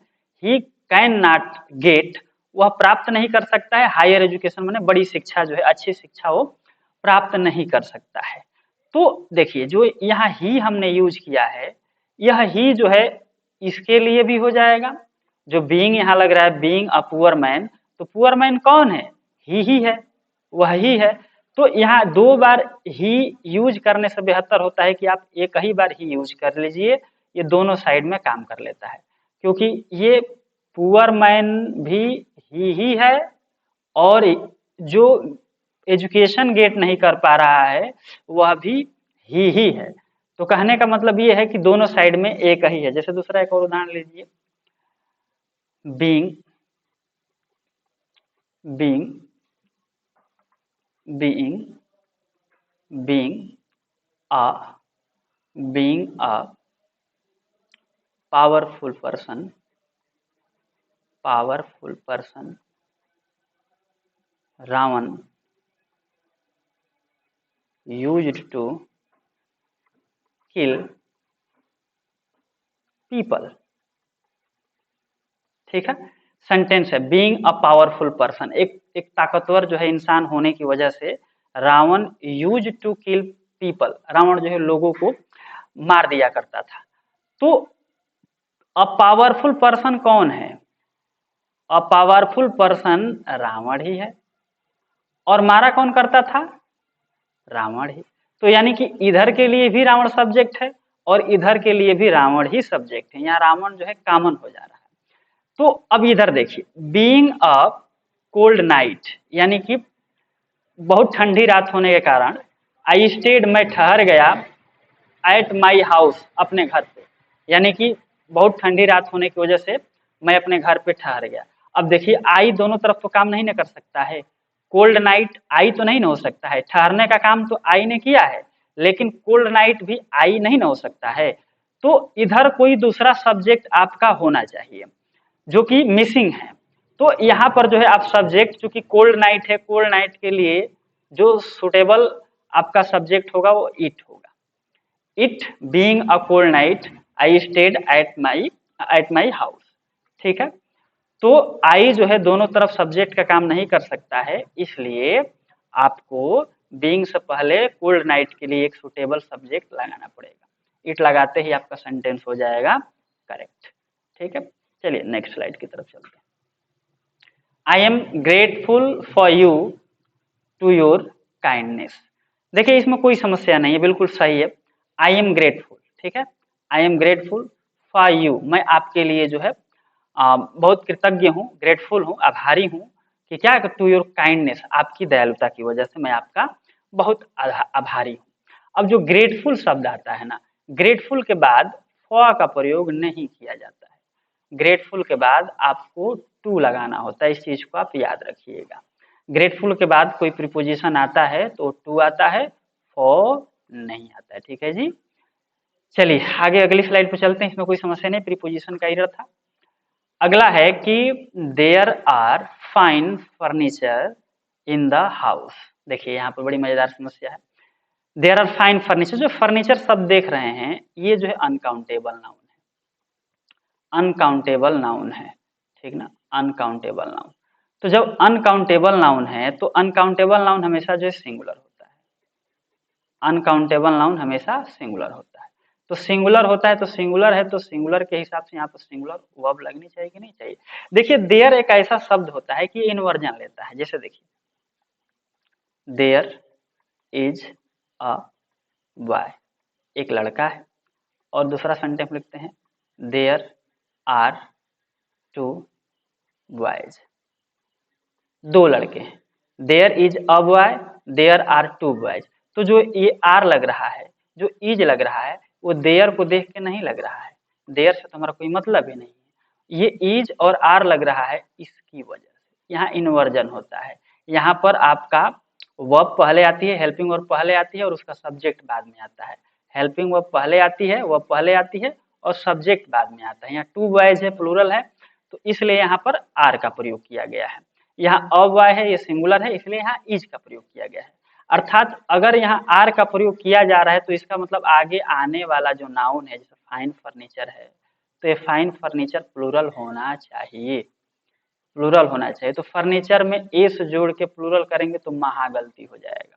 Speaker 1: ही कैन नॉट गेट, वह प्राप्त नहीं कर सकता है हायर एजुकेशन, माने बड़ी शिक्षा जो है, अच्छी शिक्षा वो प्राप्त नहीं कर सकता है। तो देखिए जो यहाँ ही हमने यूज किया है, यह ही जो है इसके लिए भी हो जाएगा। जो बीइंग यहाँ लग रहा है बीइंग अ पुअर मैन, तो पुअर मैन कौन है, ही है, वही है। तो यहाँ दो बार ही यूज करने से बेहतर होता है कि आप एक ही बार ही यूज कर लीजिए, ये दोनों साइड में काम कर लेता है। क्योंकि ये पुअर मैन भी ही है और जो एजुकेशन गेट नहीं कर पा रहा है वह भी ही है। तो कहने का मतलब ये है कि दोनों साइड में एक ही है। जैसे दूसरा एक और उदाहरण लीजिए, being a powerful person, Ravan used to kill people, ठीक है। सेंटेंस है बीइंग अ पावरफुल पर्सन, एक ताकतवर जो है इंसान होने की वजह से Ravan use to kill people, Ravan जो है लोगों को मार दिया करता था। तो अ पावरफुल पर्सन कौन है, अ पावरफुल पर्सन रावण ही है, और मारा कौन करता था, रावण ही। तो यानी कि इधर के लिए भी रावण सब्जेक्ट है और इधर के लिए भी रावण ही सब्जेक्ट है, यहाँ रावण जो है कॉमन हो जा रहा है। तो अब इधर देखिए, बीइंग अ कोल्ड नाइट यानी कि बहुत ठंडी रात होने के कारण, आई स्टेड मैं ठहर गया, एट माई हाउस अपने घर पे, यानी कि बहुत ठंडी रात होने की वजह से मैं अपने घर पे ठहर गया। अब देखिए आई दोनों तरफ तो काम नहीं ना कर सकता है, कोल्ड नाइट आई तो नहीं ना हो सकता है, ठहरने का काम तो आई ने किया है, लेकिन कोल्ड नाइट भी आई नहीं ना हो सकता है। तो इधर कोई दूसरा सब्जेक्ट आपका होना चाहिए जो कि मिसिंग है। तो यहाँ पर जो है आप सब्जेक्ट, चूंकि कोल्ड नाइट है, कोल्ड नाइट के लिए जो सुटेबल आपका सब्जेक्ट होगा वो इट होगा। It being a cold night I stayed at my house, ठीक है। तो आई जो है दोनों तरफ सब्जेक्ट का काम नहीं कर सकता है, इसलिए आपको बीइंग से पहले कोल्ड नाइट के लिए एक सुटेबल सब्जेक्ट लगाना पड़ेगा। इट लगाते ही आपका सेंटेंस हो जाएगा करेक्ट, ठीक है। चलिए नेक्स्ट स्लाइड की तरफ चलते हैं। I am grateful for you to your kindness. देखिए इसमें कोई समस्या नहीं है, बिल्कुल सही है, आई एम ग्रेटफुल, ठीक है। आई एम ग्रेटफुल फॉर यू, मैं आपके लिए जो है बहुत कृतज्ञ हूँ, ग्रेटफुल हूँ, आभारी हूँ कि क्या, टू योर काइंडनेस, आपकी दयालुता की वजह से मैं आपका बहुत आभारी हूँ। अब जो ग्रेटफुल शब्द आता है ना, ग्रेटफुल के बाद फॉर का प्रयोग नहीं किया जाता है। ग्रेटफुल के बाद आपको टू लगाना होता है, इस चीज को आप याद रखिएगा। ग्रेटफुल के बाद कोई प्रीपोजिशन आता है तो टू आता है, फॉर नहीं आता है, ठीक है जी। चलिए आगे अगली स्लाइड पे चलते हैं, इसमें कोई समस्या नहीं, प्रीपोजिशन का एरर था। अगला है कि there are fine furniture in the house. देखिए यहाँ पर बड़ी मजेदार समस्या है। देयर आर फाइन फर्नीचर, जो फर्नीचर सब देख रहे हैं ये जो है अनकाउंटेबल नाउन है, अनकाउंटेबल नाउन है, ठीक ना, अनकाउंटेबल नाउन। तो जब अनकाउंटेबल नाउन है तो अनकाउंटेबल नाउन हमेशा जो है सिंगुलर होता है, अनकाउंटेबल नाउन हमेशा सिंगुलर होता है। तो सिंगुलर होता है तो सिंगुलर है, तो सिंगुलर के हिसाब से यहाँ पर सिंगुलर वर्ब लगनी चाहिए कि नहीं चाहिए। देखिए देयर एक ऐसा शब्द होता है कि इन्वर्जन लेता है, जैसे देखिए देयर इज अ बॉय, एक लड़का है, और दूसरा सेंटेंस लिखते हैं देयर आर टू बॉयज, दो लड़के हैं। There is a boy, there are two boys. तो जो ये आर लग रहा है, जो इज लग रहा है, वो देयर को देख के नहीं लग रहा है, देयर से तो हमारा कोई मतलब ही नहीं है। ये इज और आर लग रहा है इसकी वजह से यहाँ इन्वर्जन होता है। यहाँ पर आपका वर्ब पहले आती है, हेल्पिंग वर्ब पहले आती है और उसका सब्जेक्ट बाद में आता है। हेल्पिंग वर्ब पहले आती है, वर्ब पहले आती है और सब्जेक्ट बाद में आता है। यहाँ टू बॉयज है, प्लूरल है, तो इसलिए यहाँ पर आर का प्रयोग किया गया है। यहाँ अ बॉय है, ये सिंगुलर है, इसलिए यहाँ इज का प्रयोग किया गया है। अर्थात अगर यहाँ आर का प्रयोग किया जा रहा है तो इसका मतलब आगे आने वाला जो नाउन है, जैसे फाइन फर्नीचर है, तो ये फाइन फर्नीचर प्लूरल होना चाहिए, प्लूरल होना चाहिए। तो फर्नीचर में ए से जोड़ के प्लूरल करेंगे तो महा गलती हो जाएगा,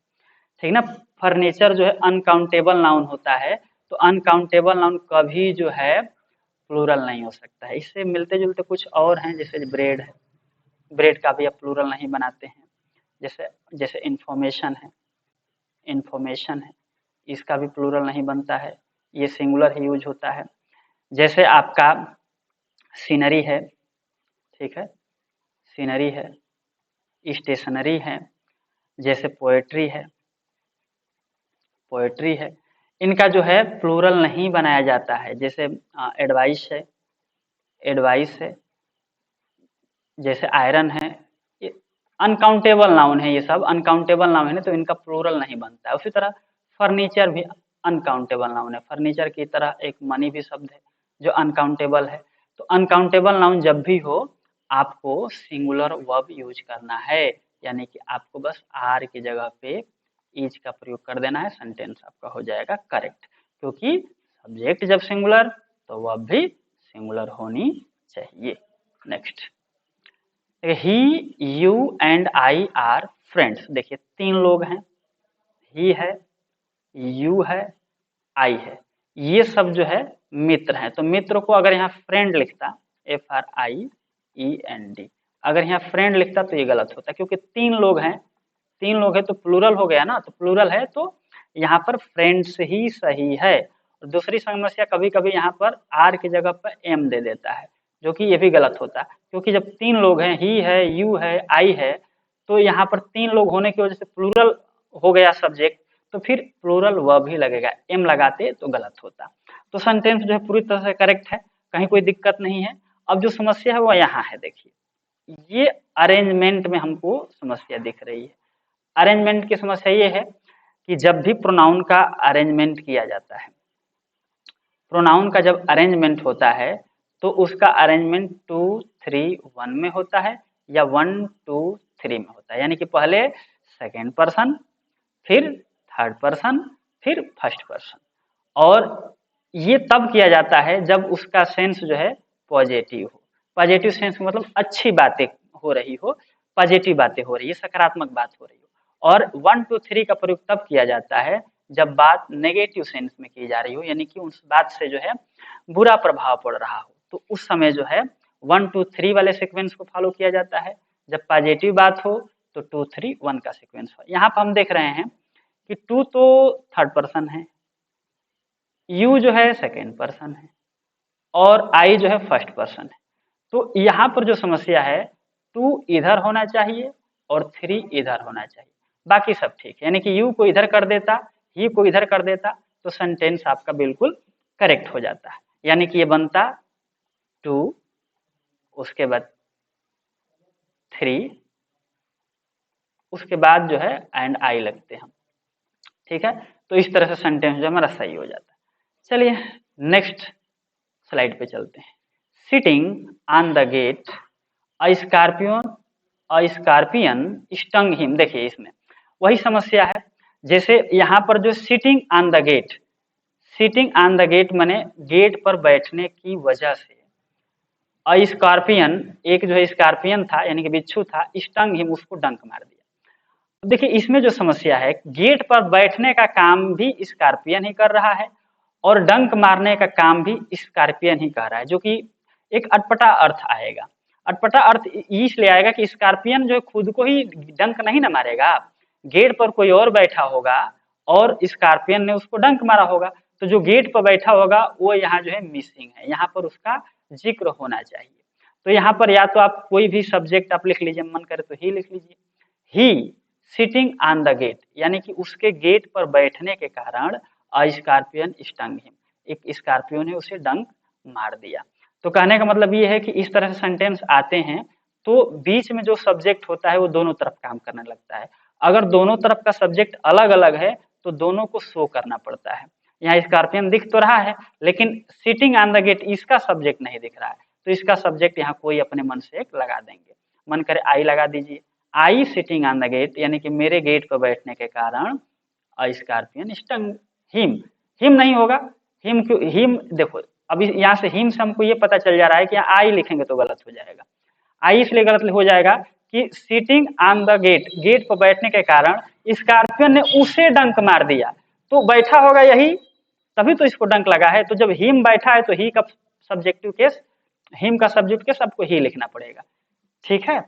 Speaker 1: ठीक ना। फर्नीचर जो है अनकाउंटेबल नाउन होता है, तो अनकाउंटेबल नाउन कभी जो है प्लूरल नहीं हो सकता है। इससे मिलते जुलते कुछ और हैं, जैसे ब्रेड है, ब्रेड का भी आप प्लूरल नहीं बनाते हैं। जैसे जैसे इंफॉर्मेशन है, इंफॉर्मेशन है, इसका भी प्लूरल नहीं बनता है, ये सिंगुलर ही यूज होता है। जैसे आपका सीनरी है, ठीक है, सीनरी है, स्टेशनरी है, जैसे पोएट्री है, पोएट्री है, इनका जो है प्लूरल नहीं बनाया जाता है। जैसे एडवाइस है, एडवाइस है, जैसे आयरन है, ये अनकाउंटेबल नाउन है, ये सब अनकाउंटेबल नाउन है ना, तो इनका प्लूरल नहीं बनता है। उसी तरह फर्नीचर भी अनकाउंटेबल नाउन है, फर्नीचर की तरह एक मनी भी शब्द है जो अनकाउंटेबल है। तो अनकाउंटेबल नाउन जब भी हो आपको सिंगुलर वर्ब यूज करना है, यानी कि आपको बस आर की जगह पे इज का प्रयोग कर देना है, सेंटेंस आपका हो जाएगा करेक्ट। क्योंकि सब्जेक्ट जब सिंगुलर तो वर्ब भी सिंगुलर होनी चाहिए। Next, he you and I R friends. देखिए तीन लोग हैं, ही है, यू है, आई है, ये सब जो है मित्र हैं। तो मित्र को अगर यहाँ फ्रेंड लिखता, F R I E N D, अगर यहाँ फ्रेंड लिखता तो ये गलत होता, क्योंकि तीन लोग हैं, तीन लोग हैं तो प्लूरल हो गया ना, तो प्लूरल है तो यहाँ पर फ्रेंड्स ही सही है। और दूसरी समस्या, कभी कभी यहाँ पर आर की जगह पर एम दे देता है, जो कि ये भी गलत होता है, क्योंकि जब तीन लोग हैं, ही है, यू है, आई है, तो यहाँ पर तीन लोग होने की वजह से प्लूरल हो गया सब्जेक्ट, तो फिर प्लूरल वर्ब ही लगेगा, एम लगाते तो गलत होता। तो सेंटेंस जो है पूरी तरह से करेक्ट है, कहीं कोई दिक्कत नहीं है। अब जो समस्या है वो यहाँ है, देखिए ये अरेंजमेंट में हमको समस्या दिख रही है। अरेंजमेंट की समस्या ये है कि जब भी प्रोनाउन का अरेंजमेंट किया जाता है, प्रोनाउन का जब अरेंजमेंट होता है तो उसका अरेंजमेंट 2 3 1 में होता है या 1 2 3 में होता है, यानी कि पहले सेकेंड पर्सन, फिर थर्ड पर्सन, फिर फर्स्ट पर्सन। और ये तब किया जाता है जब उसका सेंस जो है पॉजिटिव हो। पॉजिटिव सेंस मतलब अच्छी बातें हो रही हो, पॉजिटिव बातें हो रही है, सकारात्मक बात हो रही हो। और 1 2 3 का प्रयोग तब किया जाता है जब बात नेगेटिव सेंस में की जा रही हो, यानी कि उस बात से जो है बुरा प्रभाव पड़ रहा हो, तो उस समय जो है 1 2 3 वाले सीक्वेंस को फॉलो किया जाता है। जब पॉजिटिव बात हो तो 2 3 1 का सीक्वेंस हो। यहाँ पर हम देख रहे हैं कि 2 तो थर्ड पर्सन है, यू जो है सेकेंड पर्सन है और आई जो है फर्स्ट पर्सन है। तो यहाँ पर जो समस्या है, टू इधर होना चाहिए और थ्री इधर होना चाहिए, बाकी सब ठीक है। यानी कि यू को इधर कर देता, ही को इधर कर देता, तो सेंटेंस आपका बिल्कुल करेक्ट हो जाता है। यानी कि ये बनता टू, उसके बाद थ्री, उसके बाद जो है एंड आई लगते हैं हम, ठीक है। तो इस तरह से सेंटेंस जो हमारा सही हो जाता है। चलिए नेक्स्ट स्लाइड पे चलते हैं। Sitting on the gate a scorpion stung him. देखिए इसमें वही समस्या है, जैसे यहाँ पर जो sitting on the gate, sitting on the gate माने गेट पर बैठने की वजह से स्कॉर्पियन, एक जो है स्कॉर्पियन था यानी कि बिच्छू था, स्टंग हिम, उसको डंक मार दिया। देखिए इसमें जो समस्या है, गेट पर बैठने का काम भी स्कॉर्पियन ही कर रहा है और डंक मारने का काम भी स्कॉर्पियन ही कर रहा है, जो कि एक अटपटा अर्थ आएगा। अटपटा अर्थ इसलिए आएगा कि स्कॉर्पियन जो खुद को ही डंक नहीं ना मारेगा, गेट पर कोई और बैठा होगा और स्कॉर्पियन ने उसको डंक मारा होगा, तो जो गेट पर बैठा होगा वो यहाँ जो है मिसिंग है, यहाँ पर उसका जिक्र होना चाहिए। तो यहाँ पर या तो आप कोई भी सब्जेक्ट आप लिख लीजिए, मन करे तो ही लिख लीजिए। ही सिटिंग ऑन द गेट, यानी कि उसके गेट पर बैठने के कारण अ स्कॉर्पियन स्टंग हिम, एक स्कॉर्पियो ने उसे डंक मार दिया। तो कहने का मतलब ये है कि इस तरह से सेंटेंस आते हैं तो बीच में जो सब्जेक्ट होता है वो दोनों तरफ काम करने लगता है। अगर दोनों तरफ का सब्जेक्ट अलग अलग है तो दोनों को शो करना पड़ता है। यहाँ स्कॉर्पियन दिख तो रहा है लेकिन सिटिंग ऑन द गेट इसका सब्जेक्ट नहीं दिख रहा है, तो इसका सब्जेक्ट यहाँ कोई अपने मन से एक लगा देंगे। मन करे आई लगा दीजिए, I sitting on the gate, यानी कि मेरे गेट पर बैठने के कारण a scorpion stung him. Him नहीं होगा, हिम क्यों, हिम देखो अभी यहाँ से हिम से हमको ये पता चल जा रहा है कि यहाँ आई लिखेंगे तो गलत हो जाएगा। आई इसलिए गलत हो जाएगा कि sitting on the gate, gate पर बैठने के कारण स्कॉर्पियन ने उसे डंक मार दिया, तो बैठा होगा यही, तभी तो इसको डंक लगा है। तो जब हिम बैठा है तो ही का सब्जेक्टिव केस, हिम का सब्जेक्ट केस आपको ही लिखना पड़ेगा, ठीक है।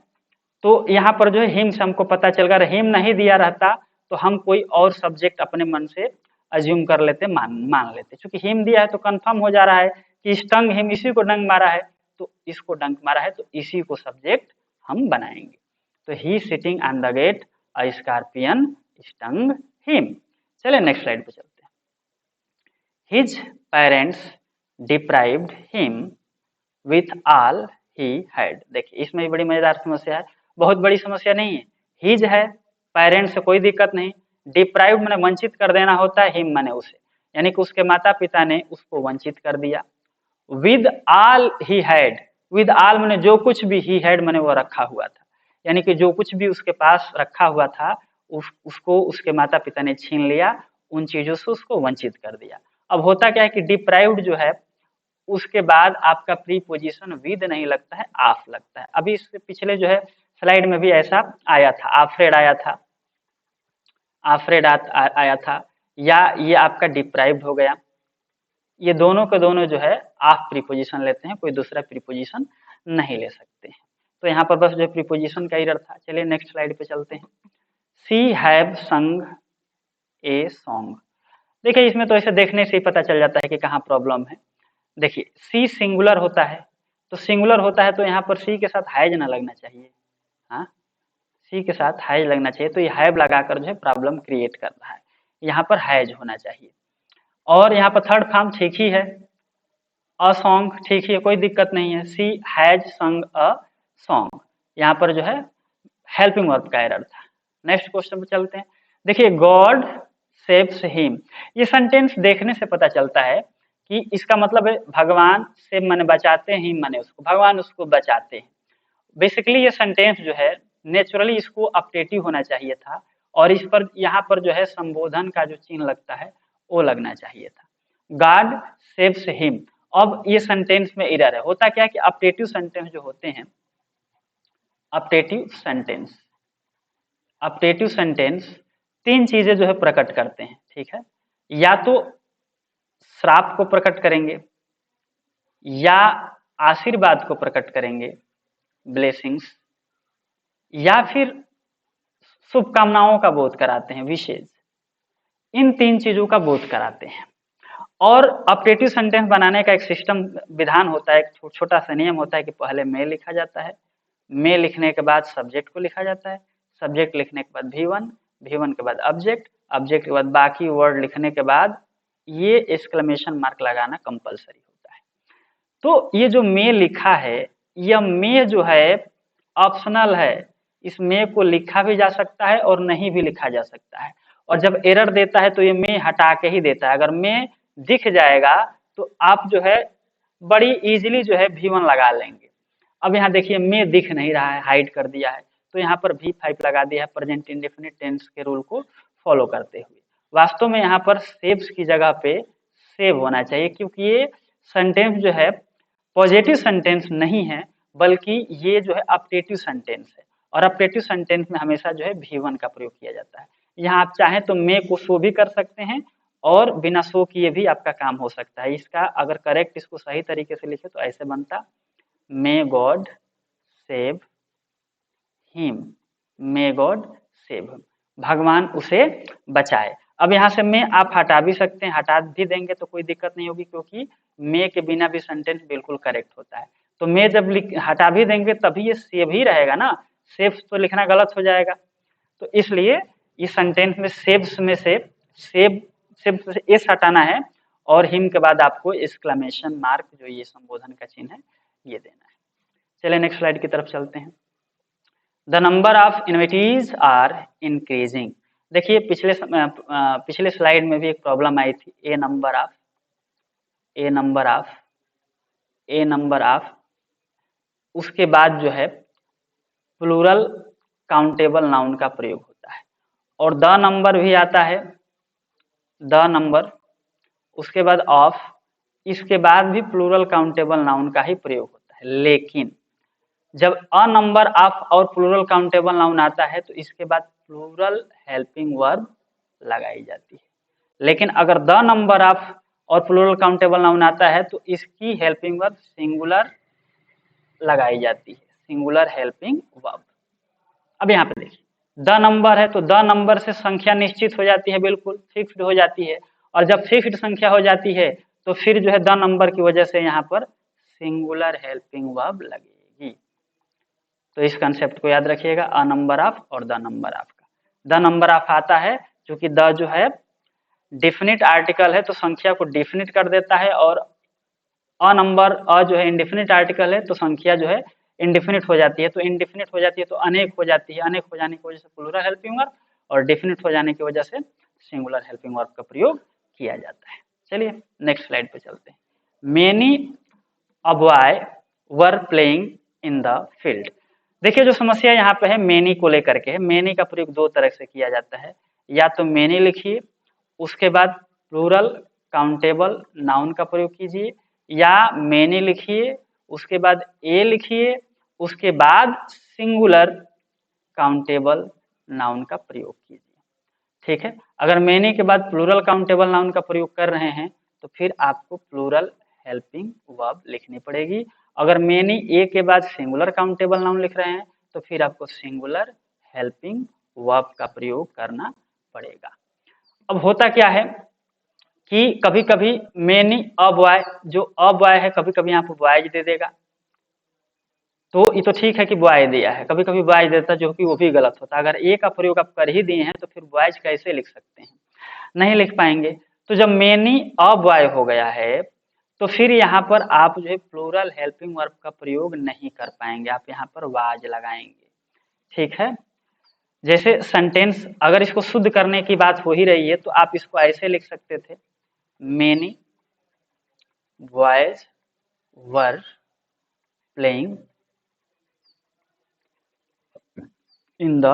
Speaker 1: तो यहाँ पर जो है हिम से हमको पता चल गया, हिम नहीं दिया रहता तो हम कोई और सब्जेक्ट अपने मन से अज्यूम कर लेते, मान लेते। क्योंकि हिम दिया है तो कंफर्म हो जा रहा है कि स्टंग हिम, इसी को डंक मारा है, तो इसको डंक मारा है तो इसी को सब्जेक्ट हम बनाएंगे। तो he sitting on the gate a scorpion stung him. चलिए नेक्स्ट स्लाइड पे चलते हैं। His parents deprived him with all he had. देखिए इसमें भी बड़ी मजेदार समस्या है, बहुत बड़ी समस्या नहीं है। हिज है, पेरेंट्स से कोई दिक्कत नहीं, डिप्राइव्ड माने वंचित कर देना होता है, हिम माने उसे, यानी कि उसके माता पिता ने उसको वंचित कर दिया। With all he had, with all माने जो कुछ भी, ही हैड माने वो रखा हुआ था, यानी कि जो कुछ भी उसके पास रखा हुआ था उसको उसके माता पिता ने छीन लिया, उन चीजों से उसको वंचित कर दिया। अब होता क्या है कि डिप्राइव्ड जो है उसके बाद आपका प्रीपोजिशन विद नहीं लगता है, ऑफ लगता है। अभी इससे पिछले जो है स्लाइड में भी ऐसा आया था, आफ्रेड आया था, आफ्रेड आया था, या ये आपका डिप्राइव्ड हो गया। ये दोनों के दोनों जो है ऑफ प्रीपोजिशन लेते हैं, कोई दूसरा प्रीपोजिशन नहीं ले सकते हैं। तो यहाँ पर बस जो प्रीपोजिशन का एरर था। चलिए नेक्स्ट स्लाइड पे चलते हैं। सी हैव संग ए सॉन्ग। देखिए इसमें तो ऐसे देखने से ही पता चल जाता है कि कहाँ प्रॉब्लम है। देखिए सी सिंगुलर होता है, तो सिंगुलर होता है तो यहाँ पर सी के साथ हैज ना लगना चाहिए, हाँ, सी के साथ हैज लगना चाहिए, तो ये हैव लगाकर जो है प्रॉब्लम क्रिएट कर रहा है। यहाँ पर हैज होना चाहिए। और यहाँ पर थर्ड फॉर्म ठीक ही है, अ सॉन्ग ठीक ही है, कोई दिक्कत नहीं है। सी हैज संग अ सॉन्ग, यहाँ पर जो है हेल्पिंग वर्ब का एरर था। नेक्स्ट क्वेश्चन पे चलते हैं। देखिए गॉड सेव्स हिम, ये सेंटेंस देखने से पता चलता है कि इसका मतलब है भगवान से माने बचाते हैं, हिम माने उसको, भगवान उसको बचाते हैं। बेसिकली ये सेंटेंस जो है नेचुरली इसको अपडेटिव होना चाहिए था और इस पर यहाँ पर जो है संबोधन का जो चिन्ह लगता है वो लगना चाहिए था। God saves him. अब ये सेंटेंस में एरर है, होता क्या है कि अपडेटिव सेंटेंस जो होते हैं, अपडेटिव सेंटेंस, अपडेटिव सेंटेंस तीन चीजें जो है प्रकट करते हैं, ठीक है। या तो श्राप को प्रकट करेंगे, या आशीर्वाद को प्रकट करेंगे, ब्लेसिंग्स, या फिर शुभकामनाओं का बोध कराते हैं, विशेष। इन तीन चीजों का बोध कराते हैं। और ऑप्टेटिव सेंटेंस बनाने का एक सिस्टम विधान होता है, एक छोटा सा नियम होता है कि पहले मे लिखा जाता है, मे लिखने के बाद सब्जेक्ट को लिखा जाता है, सब्जेक्ट लिखने के बाद V1, V1 के बाद ऑब्जेक्ट, ऑब्जेक्ट के बाद बाकी वर्ड लिखने के बाद ये एक्सक्लेमेशन मार्क लगाना कंपलसरी होता है। तो ये जो मे लिखा है, यह मे जो है ऑप्शनल है, इस मे को लिखा भी जा सकता है और नहीं भी लिखा जा सकता है। और जब एरर देता है तो ये मे हटा के ही देता है। अगर मे दिख जाएगा तो आप जो है बड़ी इजीली जो है V1 लगा लेंगे। अब यहाँ देखिए मे दिख नहीं रहा है, हाइड कर दिया है, तो यहाँ पर V5 लगा दिया है प्रेजेंट इंडेफिनिट टेंस के रूल को फॉलो करते हुए। वास्तव में यहाँ पर सेव्स की जगह पे सेव होना चाहिए, क्योंकि ये सेंटेंस जो है पॉजिटिव सेंटेंस नहीं है, बल्कि ये जो है ऑप्टेटिव सेंटेंस है। और ऑप्टेटिव सेंटेंस में हमेशा जो है V1 का प्रयोग किया जाता है। यहाँ आप चाहें तो मे को शो भी कर सकते हैं और बिना शो किए भी आपका काम हो सकता है। इसका अगर करेक्ट इसको सही तरीके से लिखे तो ऐसे बनता, may God save him, may God save him, भगवान उसे बचाए। अब यहाँ से मे आप हटा भी सकते हैं, हटा भी देंगे तो कोई दिक्कत नहीं होगी, क्योंकि मे के बिना भी सेंटेंस बिल्कुल करेक्ट होता है। तो मे जब हटा भी देंगे तभी ये सेव ही रहेगा ना, सेव तो लिखना गलत हो जाएगा। तो इसलिए इस सेंटेंस में सेव्स में से सेव सिर्फ एस हटाना है और हिम के बाद आपको एक्सक्लेमेशन मार्क जो ये संबोधन का चिन्ह है ये देना है। चलिए नेक्स्ट स्लाइड की तरफ चलते हैं। The number of invitees are increasing. देखिए पिछले स्लाइड में भी एक प्रॉब्लम आई थी, ए नंबर ऑफ उसके बाद जो है प्लूरल काउंटेबल नाउन का प्रयोग होता है, और द नंबर भी आता है, द नंबर उसके बाद ऑफ, इसके बाद भी प्लूरल काउंटेबल नाउन का ही प्रयोग होता है। लेकिन जब अ नंबर ऑफ और प्लूरल काउंटेबल नाउन आता है तो इसके बाद प्लूरल हेल्पिंग वर्ब लगाई जाती है। लेकिन अगर द नंबर ऑफ और प्लूरल काउंटेबल नाउन आता है तो इसकी हेल्पिंग वर्ब सिंगुलर लगाई जाती है, सिंगुलर हेल्पिंग वर्ब। अब यहाँ पे देखिए द नंबर है तो द नंबर से संख्या निश्चित हो जाती है, बिल्कुल फिक्स्ड हो जाती है, और जब फिक्स्ड संख्या हो जाती है तो फिर जो है द नंबर की वजह से यहाँ पर सिंगुलर हेल्पिंग वर्ब लगेगी। तो इस कंसेप्ट को याद रखिएगा, अ नंबर ऑफ और द नंबर ऑफ का। द नंबर ऑफ आता है क्योंकि द जो है डिफिनिट आर्टिकल है तो संख्या को डिफिनिट कर देता है, और अ नंबर अ जो है इंडिफिनिट आर्टिकल है तो संख्या जो है इंडिफिनिट हो जाती है। तो इंडिफिनिट हो जाती है तो अनेक हो जाती है, अनेक हो जाने की वजह से प्लूरल हेल्पिंग वर्ब, और डिफिनिट हो जाने की वजह से सिंगुलर हेल्पिंग वर्ब का प्रयोग किया जाता है। चलिए नेक्स्ट स्लाइड पे चलते हैं। Many a boy were playing in the field. देखिए जो समस्या यहाँ पे है मेनी को लेकर के है। मेनी का प्रयोग दो तरह से किया जाता है, या तो मेनी लिखिए उसके बाद प्लूरल काउंटेबल नाउन का प्रयोग कीजिए, या मेनी लिखिए उसके बाद ए लिखिए उसके बाद सिंगुलर काउंटेबल नाउन का प्रयोग कीजिए। ठीक है, अगर मेनी के बाद प्लूरल काउंटेबल नाउन का प्रयोग कर रहे हैं तो फिर आपको प्लूरल हेल्पिंग वर्ब लिखनी पड़ेगी। अगर मेनी ए के बाद सिंगुलर काउंटेबल नाउन लिख रहे हैं तो फिर आपको सिंगुलर हेल्पिंग वर्ब का प्रयोग करना पड़ेगा। अब होता क्या है कि कभी कभी मेनी अ बॉय, जो अ बॉय है कभी कभी यहाँ पर बॉयज दे देगा, तो ये तो ठीक है कि बॉय दिया है, कभी कभी बॉयज देता है जो कि वो भी गलत होता है। अगर ए का प्रयोग आप कर ही दिए हैं तो फिर बॉयज कैसे लिख सकते हैं, नहीं लिख पाएंगे। तो जब मेनी अ बॉय हो गया है तो फिर यहाँ पर आप जो है प्लूरल हेल्पिंग वर्ब का प्रयोग नहीं कर पाएंगे, आप यहाँ पर वाज लगाएंगे। ठीक है, जैसे सेंटेंस अगर इसको शुद्ध करने की बात हो ही रही है तो आप इसको ऐसे लिख सकते थे, many boys were playing in the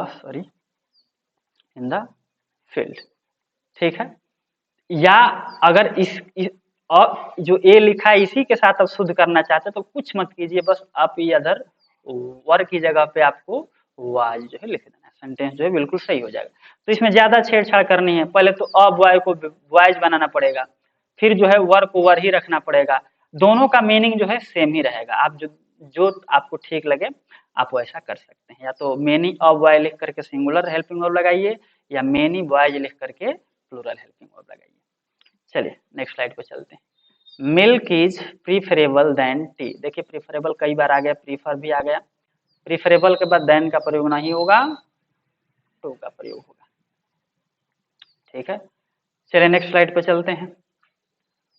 Speaker 1: field. ठीक है, या अगर जो ए लिखा है इसी के साथ आप शुद्ध करना चाहते हैं तो कुछ मत कीजिए, बस आप इधर वर की जगह पे आपको वाज जो है लिख देना है, सेंटेंस जो है बिल्कुल सही हो जाएगा। तो इसमें ज्यादा छेड़छाड़ करनी है, पहले तो अ बॉय को बॉयज बनाना पड़ेगा, फिर जो है वर को वर ही रखना पड़ेगा। दोनों का मीनिंग जो है सेम ही रहेगा, आप जो आपको ठीक लगे आप वैसा कर सकते हैं। या तो मेनी अ बॉय लिख करके सिंगुलर हेल्पिंग वर्ब लगाइए, या मेनी बॉयज लिख करके प्लूरल हेल्पिंग वर्ब लगाइए। चलिए नेक्स्ट स्लाइड पे चलते हैं। Milk is preferable than tea. देखिए प्रीफरेबल कई बार आ गया, प्रीफर भी आ गया। प्रीफरेबल के बाद देन का प्रयोग नहीं होगा, टू का प्रयोग होगा। ठीक है, चलिए नेक्स्ट स्लाइड पे चलते हैं।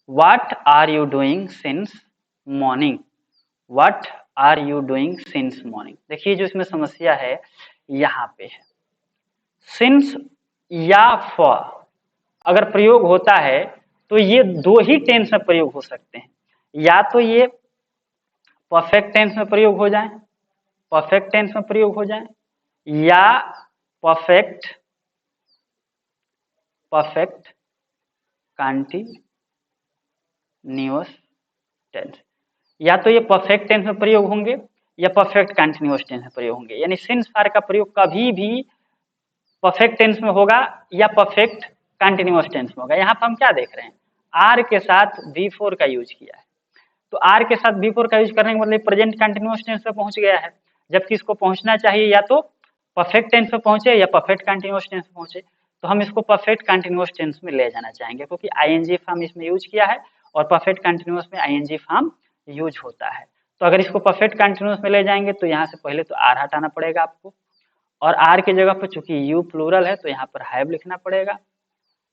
Speaker 1: What are you doing since morning. What are you doing since morning. देखिए जो इसमें समस्या है यहाँ पे है, सिंस या फॉर अगर प्रयोग होता है तो ये दो ही टेंस में प्रयोग हो सकते हैं, या तो ये परफेक्ट टेंस में प्रयोग हो जाए, परफेक्ट टेंस में प्रयोग हो जाए, या परफेक्ट कंटीन्यूअस टेंस। या तो ये परफेक्ट टेंस में प्रयोग होंगे या परफेक्ट कंटीन्यूअस टेंस में प्रयोग होंगे। यानी सिंस फार का प्रयोग कभी भी परफेक्ट टेंस में होगा या परफेक्ट कंटीन्यूअस टेंस में होगा। यहाँ पर हम क्या देख रहे हैं, आर के साथ V4 का यूज किया है, तो आर के साथ V4 का यूज करने का मतलब प्रेजेंट कंटीन्यूअस टेंस पे पहुंच गया है, जबकि इसको पहुंचना चाहिए या तो परफेक्ट टेंस पे पहुंचे या परफेक्ट कंटीन्यूअस टेंस पे पहुंचे। तो हम इसको परफेक्ट कंटीन्यूअस टेंस में ले जाना चाहेंगे, क्योंकि आईएनजी फॉर्म इसमें यूज किया है और परफेक्ट कंटीन्यूअस में आईएनजी फॉर्म यूज होता है। तो अगर इसको परफेक्ट कंटीन्यूअस में ले जाएंगे तो यहाँ से पहले तो आर हटाना पड़ेगा आपको, और आर की जगह पर चूंकि यू प्लूरल है तो यहाँ पर हैव लिखना पड़ेगा,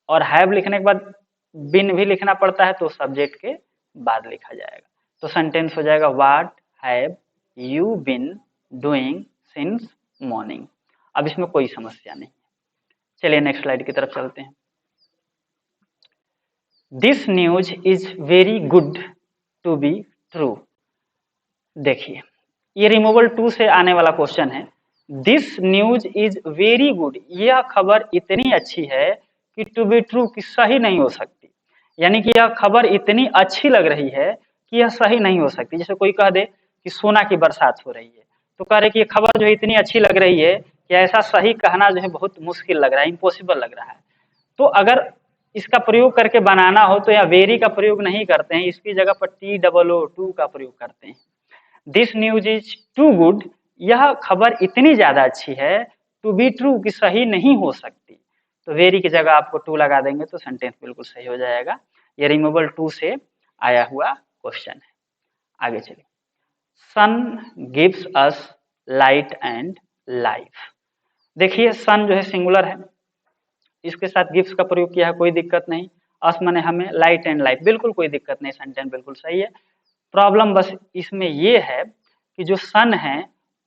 Speaker 1: और हैव लिखने के बाद बिन भी लिखना पड़ता है, तो सब्जेक्ट के बाद लिखा जाएगा। तो सेंटेंस हो जाएगा what have you been doing since morning. अब इसमें कोई समस्या नहीं। चलिए नेक्स्ट स्लाइड की तरफ चलते हैं। This news is very good to be true. देखिए ये रिमूवल टू से आने वाला क्वेश्चन है। This news is very good, यह खबर इतनी अच्छी है कि टू बी ट्रू की सही नहीं हो सकती। यानी कि यह खबर इतनी अच्छी लग रही है कि यह सही नहीं हो सकती। जैसे कोई कह दे कि सोना की बरसात हो रही है, तो कह रहे कि यह खबर जो है इतनी अच्छी लग रही है कि ऐसा सही कहना जो है बहुत मुश्किल लग रहा है, इम्पॉसिबल लग रहा है। तो अगर इसका प्रयोग करके बनाना हो तो यहाँ वेरी का प्रयोग नहीं करते हैं, इसकी जगह पर TOO का प्रयोग करते हैं। This news is too good, यह खबर इतनी ज्यादा अच्छी है, टू बी ट्रू की सही नहीं हो सकती। तो वेरी की जगह आपको टू लगा देंगे तो सेंटेंस बिल्कुल सही हो जाएगा। ये रिमूवल टू से आया हुआ क्वेश्चन है। आगे चलिए। Sun gives us light and life. देखिए सन जो है सिंगुलर है, इसके साथ गिव्स का प्रयोग किया है, कोई दिक्कत नहीं। अस माने हमें, लाइट एंड लाइफ, बिल्कुल कोई दिक्कत नहीं, सेंटेंस बिल्कुल सही है। प्रॉब्लम बस इसमें ये है कि जो सन है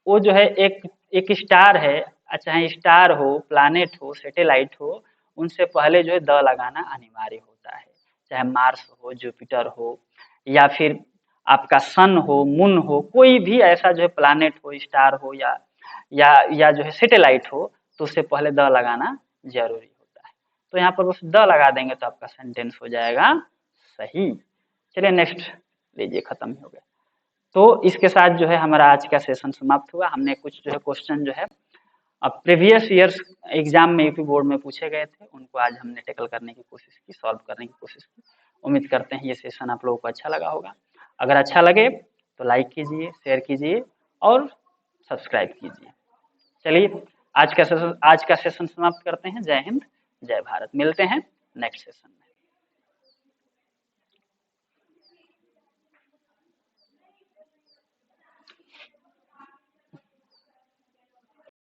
Speaker 1: वो जो है एक स्टार है, चाहे स्टार हो, प्लैनेट हो, सैटेलाइट हो, उनसे पहले जो है द लगाना अनिवार्य होता है। चाहे मार्स हो, जुपिटर हो, या फिर आपका सन हो, मून हो, कोई भी ऐसा जो है प्लैनेट हो, स्टार हो, या जो है सैटेलाइट हो, तो उससे पहले द लगाना जरूरी होता है। तो यहाँ पर बस द लगा देंगे तो आपका सेंटेंस हो जाएगा सही। चलिए नेक्स्ट लीजिए, खत्म हो गया। तो इसके साथ जो है हमारा आज का सेशन समाप्त हुआ। हमने कुछ जो है क्वेश्चन जो है अब प्रीवियस ईयर्स एग्जाम में यूपी बोर्ड में पूछे गए थे, उनको आज हमने टैकल करने की कोशिश की, सॉल्व करने की कोशिश की। उम्मीद करते हैं ये सेशन आप लोगों को अच्छा लगा होगा। अगर अच्छा लगे तो लाइक कीजिए, शेयर कीजिए और सब्सक्राइब कीजिए। चलिए आज का सेशन समाप्त करते हैं। जय हिंद, जय भारत। मिलते हैं नेक्स्ट सेशन में।